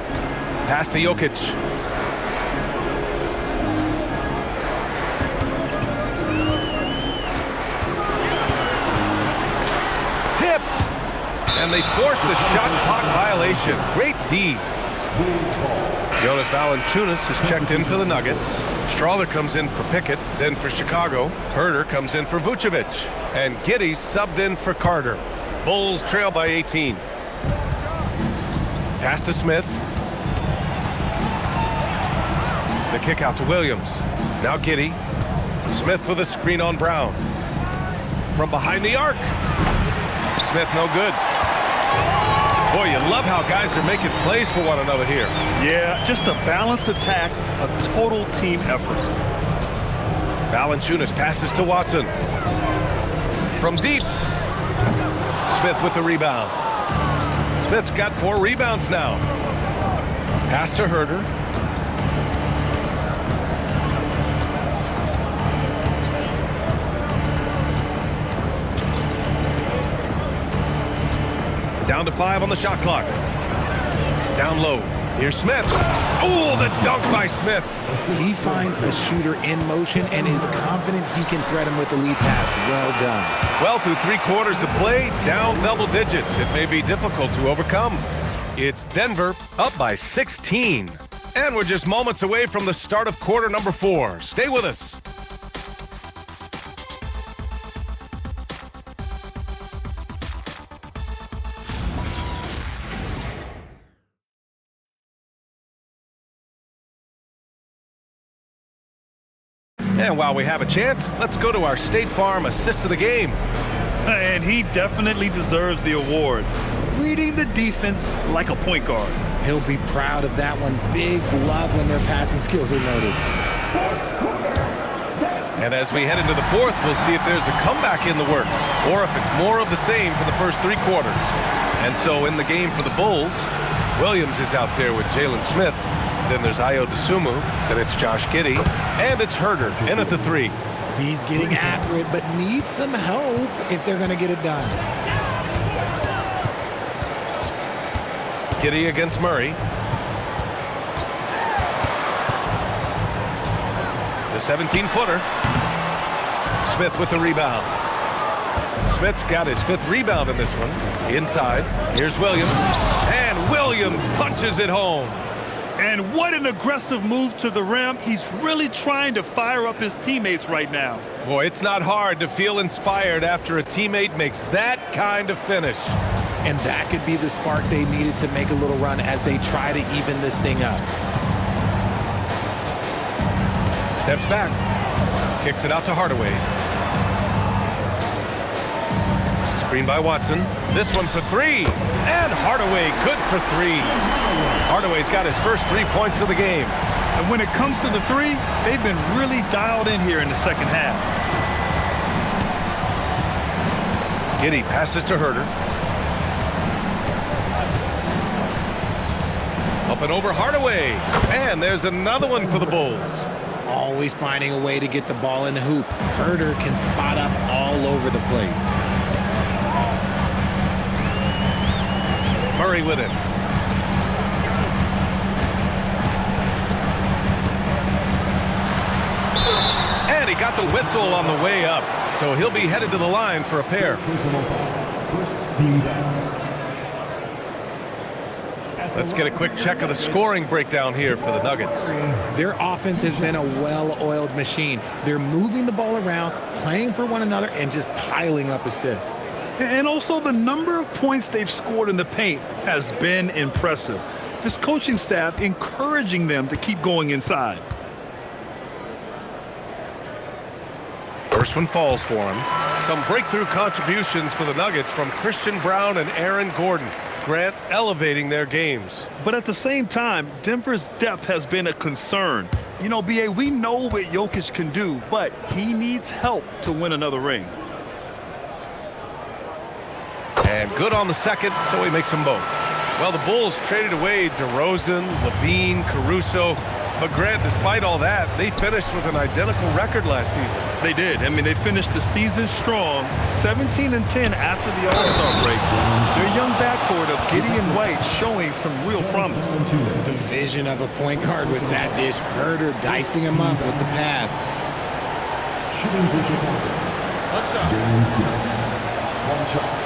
Pass to Jokic. Tipped. And they forced the shot clock violation. Great D. Jonas Valanciunas is checked in for the Nuggets. Strawler comes in for Pickett, then for Chicago. Herter comes in for Vucevic. And Giddey subbed in for Carter. Bulls trail by 18. Pass to Smith. The kick out to Williams. Now Giddey. Smith with a screen on Brown. From behind the arc. Smith no good. Boy, you love how guys are making plays for one another here. Yeah, just a balanced attack, a total team effort. Valanciunas passes to Watson. From deep. Smith with the rebound. Smith's got 4 rebounds now. Pass to Herter. Down to 5 on the shot clock. Down low. Here's Smith. Oh, the dunk by Smith. He finds a shooter in motion and is confident he can thread him with the lead pass. Well done. Well, through 3 quarters of play, down double digits. It may be difficult to overcome. It's Denver up by 16. And we're just moments away from the start of quarter number 4. Stay with us. And while we have a chance, let's go to our State Farm assist of the game. And he definitely deserves the award. reading the defense like a point guard. He'll be proud of that one. Bigs love when their passing skills are noticed. And as we head into the fourth, we'll see if there's a comeback in the works or if it's more of the same for the first 3 quarters. And so in the game for the Bulls, Williams is out there with Jalen Smith. Then there's Ayo Dosunmu. Then it's Josh Giddey. And it's Herder in at the 3. He's getting after it, but needs some help if they're going to get it done. Giddey against Murray. The 17-footer. Smith with the rebound. Smith's got his 5th rebound in this one. Inside. Here's Williams. And Williams punches it home. And what an aggressive move to the rim. He's really trying to fire up his teammates right now. Boy, it's not hard to feel inspired after a teammate makes that kind of finish. And that could be the spark they needed to make a little run as they try to even this thing up. Steps back. Kicks it out to Hardaway. Screen by Watson. This one for 3. And Hardaway good for 3. Hardaway's got his first 3 points of the game. And when it comes to the 3, they've been really dialed in here in the second half. Giddey passes to Herder. Up and over Hardaway. And there's another one for the Bulls. Always finding a way to get the ball in the hoop. Herder can spot up all over the place. Murray with it. And he got the whistle on the way up. So he'll be headed to the line for a pair. First team down. Let's get a quick check of the scoring breakdown here for the Nuggets. Their offense has been a well-oiled machine. They're moving the ball around, playing for one another, and just piling up assists. And also the number of points they've scored in the paint has been impressive. This coaching staff encouraging them to keep going inside. First one falls for him. Some breakthrough contributions for the Nuggets from Christian Brown and Aaron Gordon. Grant elevating their games. But at the same time, Denver's depth has been a concern. You know, B.A., we know what Jokic can do, but he needs help to win another ring. And good on the second, so he makes them both. Well, the Bulls traded away DeRozan, Levine, Caruso. But Grant, despite all that, they finished with an identical record last season. They did. I mean, they finished the season strong, 17-10 after the All-Star break. Their young backcourt of Giddey and White showing some real promise. The vision of a point guard with that dish. Herder dicing him up with the pass. Shooting for Chicago. What's up? Jalen Smith. One shot.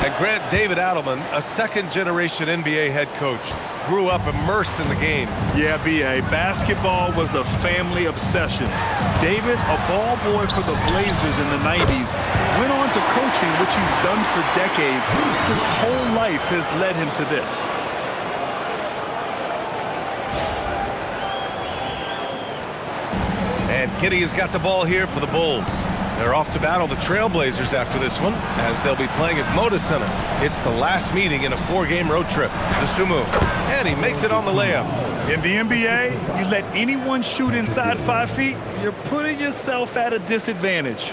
And Grant, David Adelman, a second-generation NBA head coach, grew up immersed in the game. Yeah, B.A., basketball was a family obsession. David, a ball boy for the Blazers in the 90s, went on to coaching, which he's done for decades. His whole life has led him to this. And Giddey has got the ball here for the Bulls. They're off to battle the Trailblazers after this one, as they'll be playing at Moda Center. It's the last meeting in a 4-game road trip. Dosunmu, and he makes it on the layup. In the NBA, you let anyone shoot inside 5 feet, you're putting yourself at a disadvantage.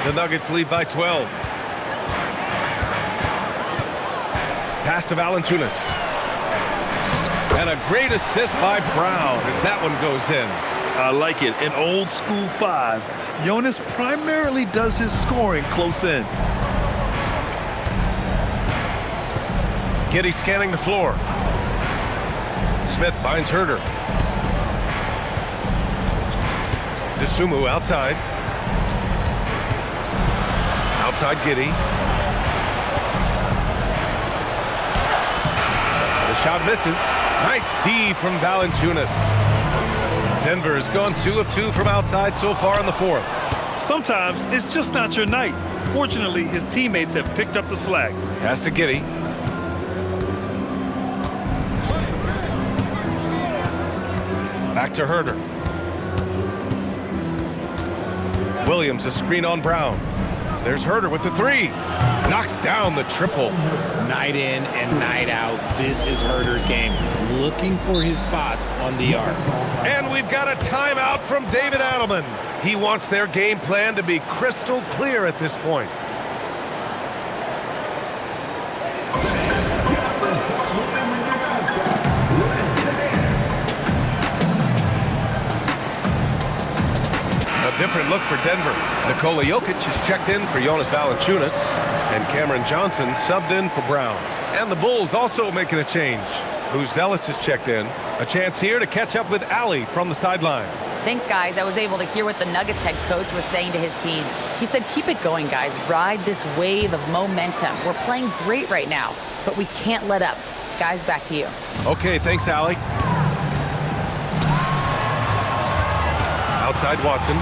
The Nuggets lead by 12. Pass to Valanciunas. And a great assist by Brown as that one goes in. I like it. An old school 5. Jonas primarily does his scoring close in. Giddey scanning the floor. Smith finds Herder. Dosunmu outside. Outside Giddey. The shot misses. Nice D from Valanciunas. Denver has gone 2 of 2 from outside so far in the fourth. Sometimes it's just not your night. Fortunately, his teammates have picked up the slack. Pass to Giddey. Back to Herder. Williams, a screen on Brown. There's Herder with the three. Knocks down the triple. Night in and night out, this is Herder's game. Looking for his spots on the arc. And we've got a timeout from David Adelman. He wants their game plan to be crystal clear at this point. A different look for Denver. Nikola Jokić is checked in for Jonas Valanciunas, and Cameron Johnson subbed in for Brown. And the Bulls also making a change. Ellis is checked in. A chance here to catch up with Allie from the sideline. Thanks, guys. I was able to hear what the Nuggets head coach was saying to his team. He said, keep it going, guys. Ride this wave of momentum. We're playing great right now, but we can't let up. Guys, back to you. Okay, thanks, Allie. Outside Watson.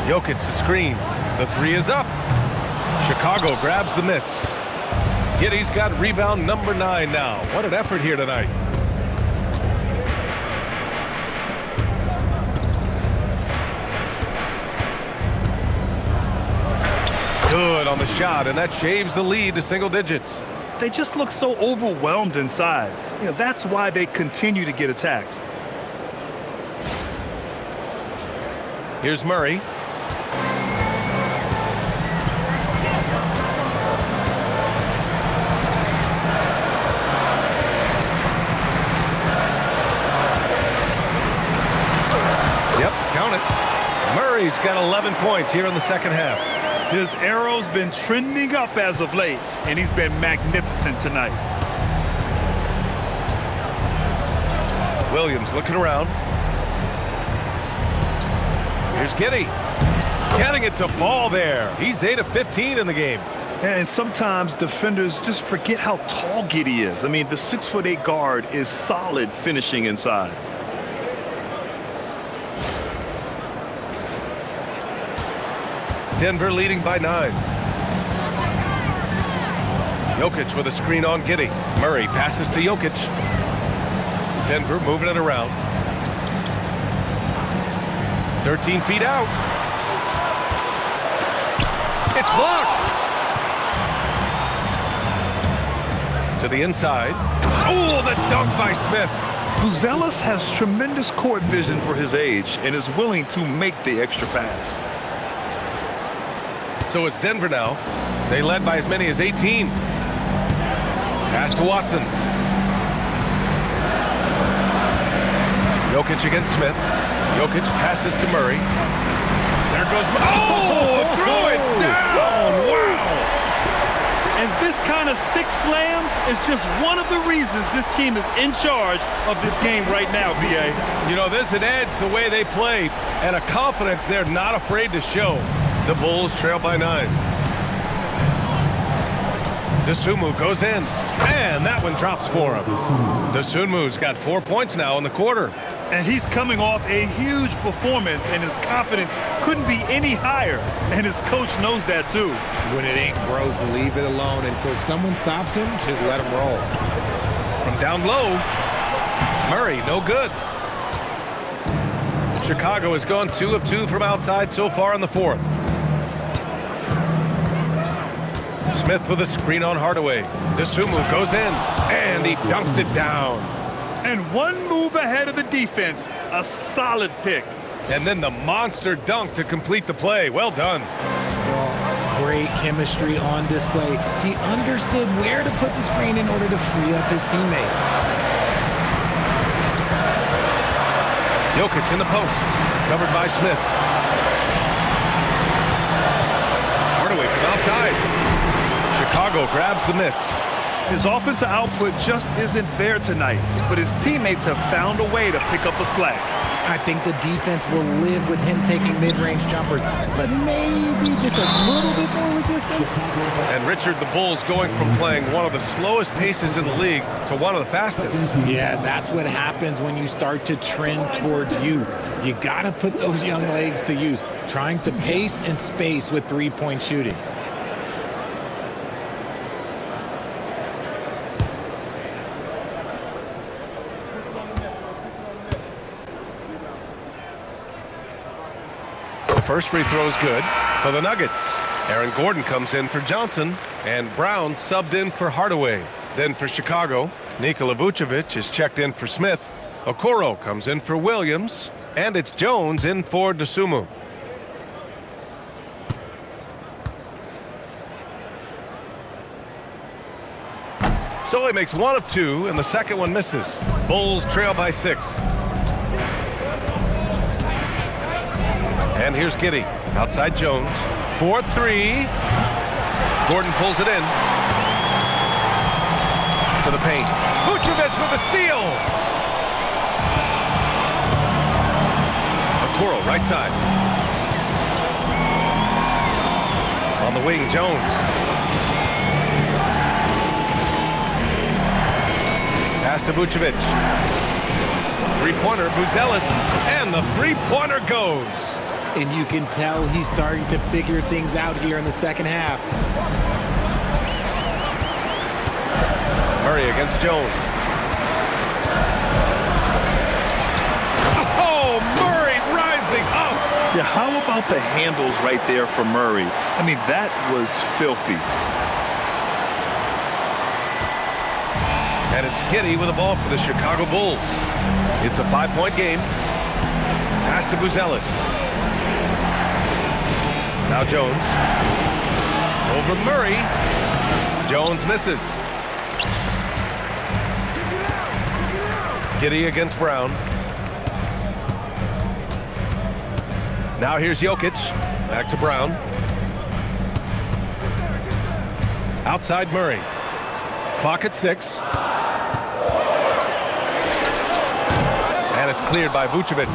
Jokic the screen. The three is up. Chicago grabs the miss. Giddey's got rebound number 9 now. What an effort here tonight. Good on the shot, and that shaves the lead to single digits. They just look so overwhelmed inside. You know, that's why they continue to get attacked. Here's Murray. Yep, count it. Murray's got 11 points here in the second half. His arrow's been trending up as of late, and he's been magnificent tonight. Williams looking around. Here's Giddey. Getting it to fall there. He's 8 of 15 in the game. And sometimes defenders just forget how tall Giddey is. I mean, the 6'8" guard is solid finishing inside. Denver leading by 9. Jokic with a screen on Giddey. Murray passes to Jokic. Denver moving it around. 13 feet out. It's blocked. To the inside. Oh, the dunk by Smith. Ellis has tremendous court vision for his age and is willing to make the extra pass. So it's Denver now. They led by as many as 18. Pass to Watson. Jokic against Smith. Jokic passes to Murray. There goes... Oh! Throw it down! Wow! And this kind of six slam is just one of the reasons this team is in charge of this game right now, VA. You know, there's an edge the way they play and a confidence they're not afraid to show. The Bulls trail by 9. Dosunmu goes in, and that one drops for him. Dosunmu's got 4 points now in the quarter. And he's coming off a huge performance, and his confidence couldn't be any higher. And his coach knows that, too. When it ain't broke, leave it alone. Until someone stops him, just let him roll. From down low, Murray, no good. Chicago has gone 2 of 2 from outside so far in the fourth. Smith with a screen on Hardaway. Dosunmu goes in, and he dunks it down. And one move ahead of the defense, a solid pick. And then the monster dunk to complete the play. Well done. Well, great chemistry on display. He understood where to put the screen in order to free up his teammate. Jokic in the post, covered by Smith. Hardaway from outside. Chicago grabs the miss. His offensive output just isn't there tonight, but his teammates have found a way to pick up the slack. I think the defense will live with him taking mid-range jumpers, but maybe just a little bit more resistance. And Richard, the Bulls going from playing one of the slowest paces in the league to one of the fastest. Yeah, that's what happens when you start to trend towards youth. You got to put those young legs to use, trying to pace and space with three-point shooting. first free throw is good for the Nuggets. Aaron Gordon comes in for Johnson, and Brown subbed in for Hardaway. Then for Chicago, Nikola Jokić is checked in for Smith. Okoro comes in for Williams, and it's Jones in for Dosunmu. So he makes 1 of 2, and the second one misses. Bulls trail by 6. And here's Giddey, outside Jones. 4-3. Gordon pulls it in. To the paint. Vucevic with a steal. Okoro, right side. On the wing, Jones. Pass to Vucevic. Three-pointer, Buzelis, and the three-pointer goes. And you can tell he's starting to figure things out here in the second half. Murray against Jones. Oh, Murray rising up. Yeah, how about the handles right there for Murray? I mean, that was filthy. And it's Giddey with the ball for the Chicago Bulls. It's a 5-point game. Pass to Buzelis. Now Jones. Over Murray. Jones misses. Giddey against Brown. Now here's Jokic. Back to Brown. Outside Murray. Clock at 6. And it's cleared by Vucevic.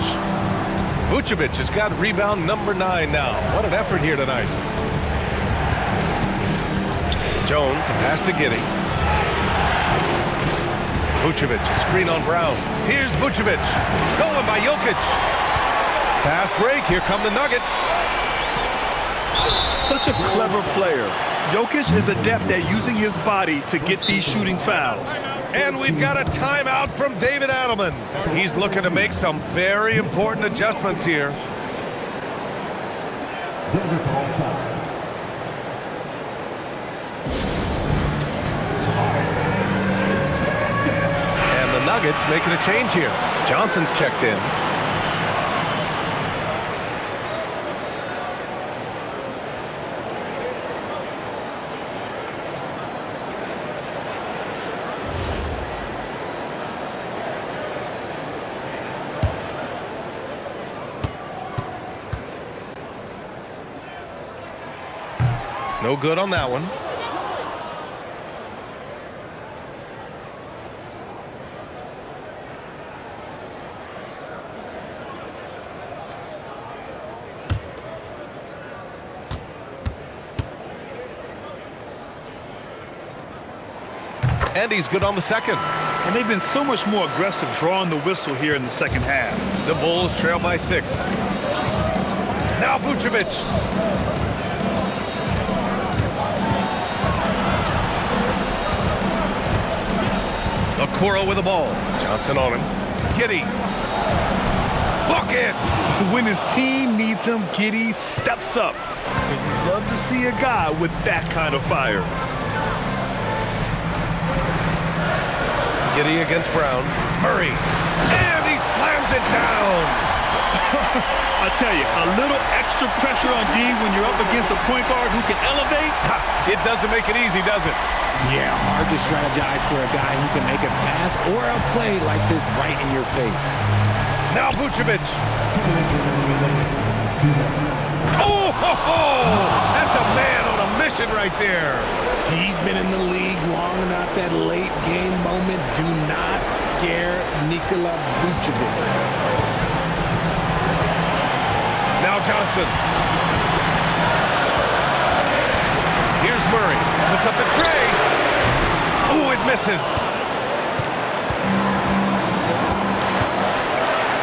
Vucevic has got rebound number 9 now. What an effort here tonight. Jones, the pass to Giddey. Vucevic, a screen on Brown. Here's Vucevic, stolen by Jokic. Fast break, here come the Nuggets. Such a clever player. Jokic is adept at using his body to get these shooting fouls. And we've got a timeout from David Adelman. He's looking to make some very important adjustments here. And the Nuggets making a change here. Johnson's checked in. No good on that one. And he's good on the second. And they've been so much more aggressive drawing the whistle here in the second half. The Bulls trail by 6. Now Vucevic. Okoro with the ball. Johnson on him. Giddey. Bucket! When his team needs him, Giddey steps up. And you love to see a guy with that kind of fire. Giddey against Brown. Murray. And he slams it down. I tell you, a little extra pressure on D when you're up against a point guard who can elevate. It doesn't make it easy, does it? Yeah, hard to strategize for a guy who can make a pass or a play like this right in your face. Now Vucevic. Oh, ho, ho! That's a man on a mission right there. He's been in the league long enough that late game moments do not scare Nikola Jokić. Now Johnson. Here's Murray. Puts up the tray. Oh, it misses.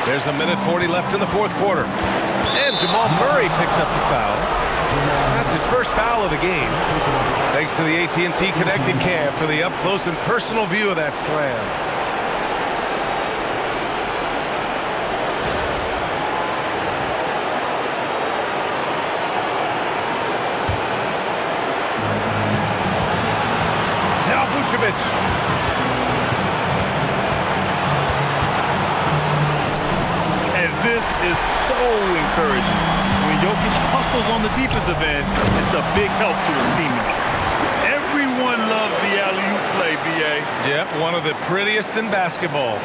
There's a minute 40 left in the fourth quarter. And Jamal Murray picks up the foul. That's his first foul of the game. Thanks to the AT&T Connected Cam for the up-close and personal view of that slam. This is so encouraging. When Jokic hustles on the defensive end, it's a big help to his teammates. Everyone loves the alley-oop play, B.A. Yep, one of the prettiest in basketball.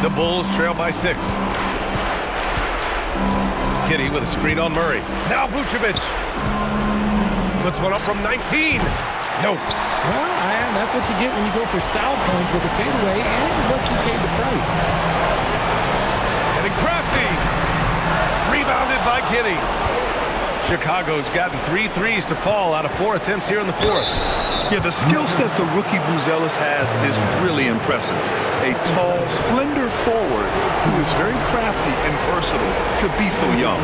The Bulls trail by 6. Giddey with a screen on Murray. Now Vucevic. Puts one up from 19. Nope. Well, that's what you get when you go for style points with a fadeaway, and look, you paid the price. Getting crafty. Rebounded by Giddey. Chicago's gotten 3 threes to fall out of 4 attempts here in the 4th. Yeah, the skill set the rookie Buzelis has is really impressive. A tall, slender forward who is very crafty and versatile to be so young.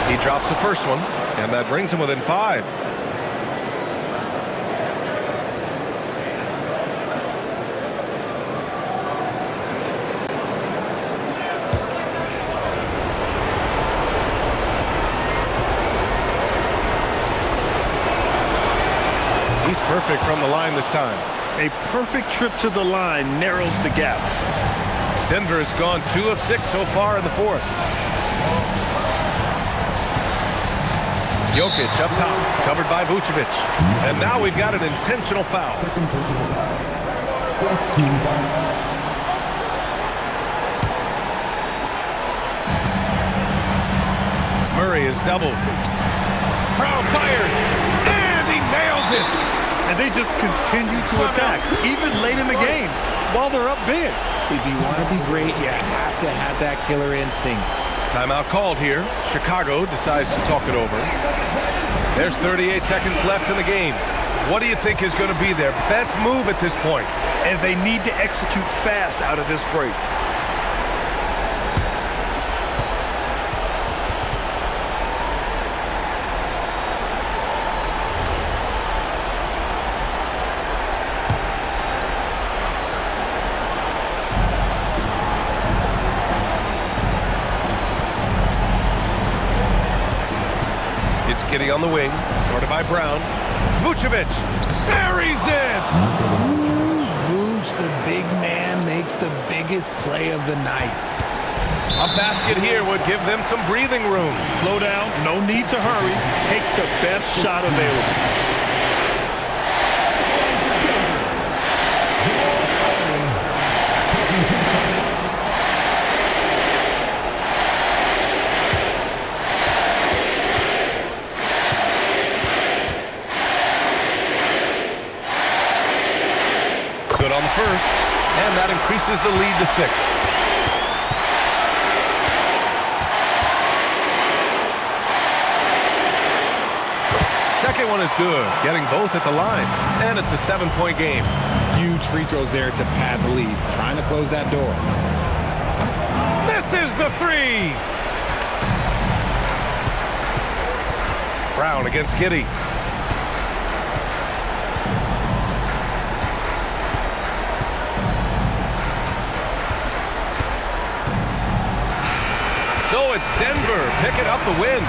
He drops the first one, and that brings him within 5. He's perfect from the line this time. A perfect trip to the line narrows the gap. Denver has gone 2 of 6 so far in the 4th. Jokic up top, covered by Vucevic. And now we've got an intentional foul. Second personal foul. 14 foul. Murray is doubled. Brown fires, and he nails it. And they just continue to attack, even late in the game, while they're up big. If you want to be great, you have to have that killer instinct. Timeout called here. Chicago decides to talk it over. There's 38 seconds left in the game. What do you think is going to be their best move at this point? And they need to execute fast out of this break. Giddey on the wing, guarded by Brown. Vucevic buries it! Vuce, the big man, makes the biggest play of the night. A basket here would give them some breathing room. Slow down, no need to hurry. Take the best shot available. Good on the first, and that increases the lead to 6. Second one is good, getting both at the line, and it's a 7-point game. Huge free throws there to pad the lead, trying to close that door. This is the 3! Brown against Giddey. So it's Denver picking up the win.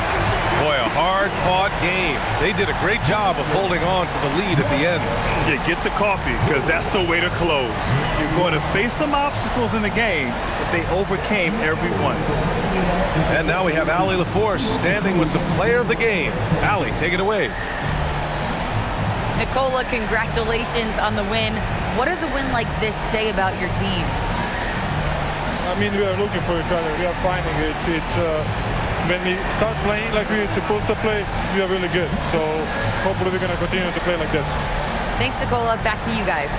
Boy, a hard-fought game. They did a great job of holding on to the lead at the end. Yeah, get the coffee, because that's the way to close. You're going to face some obstacles in the game, but they overcame every one. And now we have Allie LaForce standing with the player of the game. Allie, take it away. Nikola, congratulations on the win. What does a win like this say about your team? I mean, we are looking for each other. We are finding it. When we start playing like we're supposed to play, we are really good. So hopefully we're going to continue to play like this. Thanks, Nikola. Back to you guys.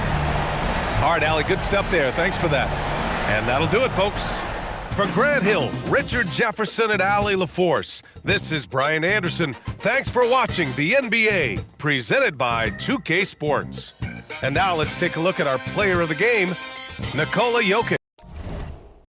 All right, Allie, good stuff there. Thanks for that. And that'll do it, folks. For Grant Hill, Richard Jefferson, and Allie LaForce, this is Brian Anderson. Thanks for watching the NBA, presented by 2K Sports. And now let's take a look at our player of the game, Nikola Jokic.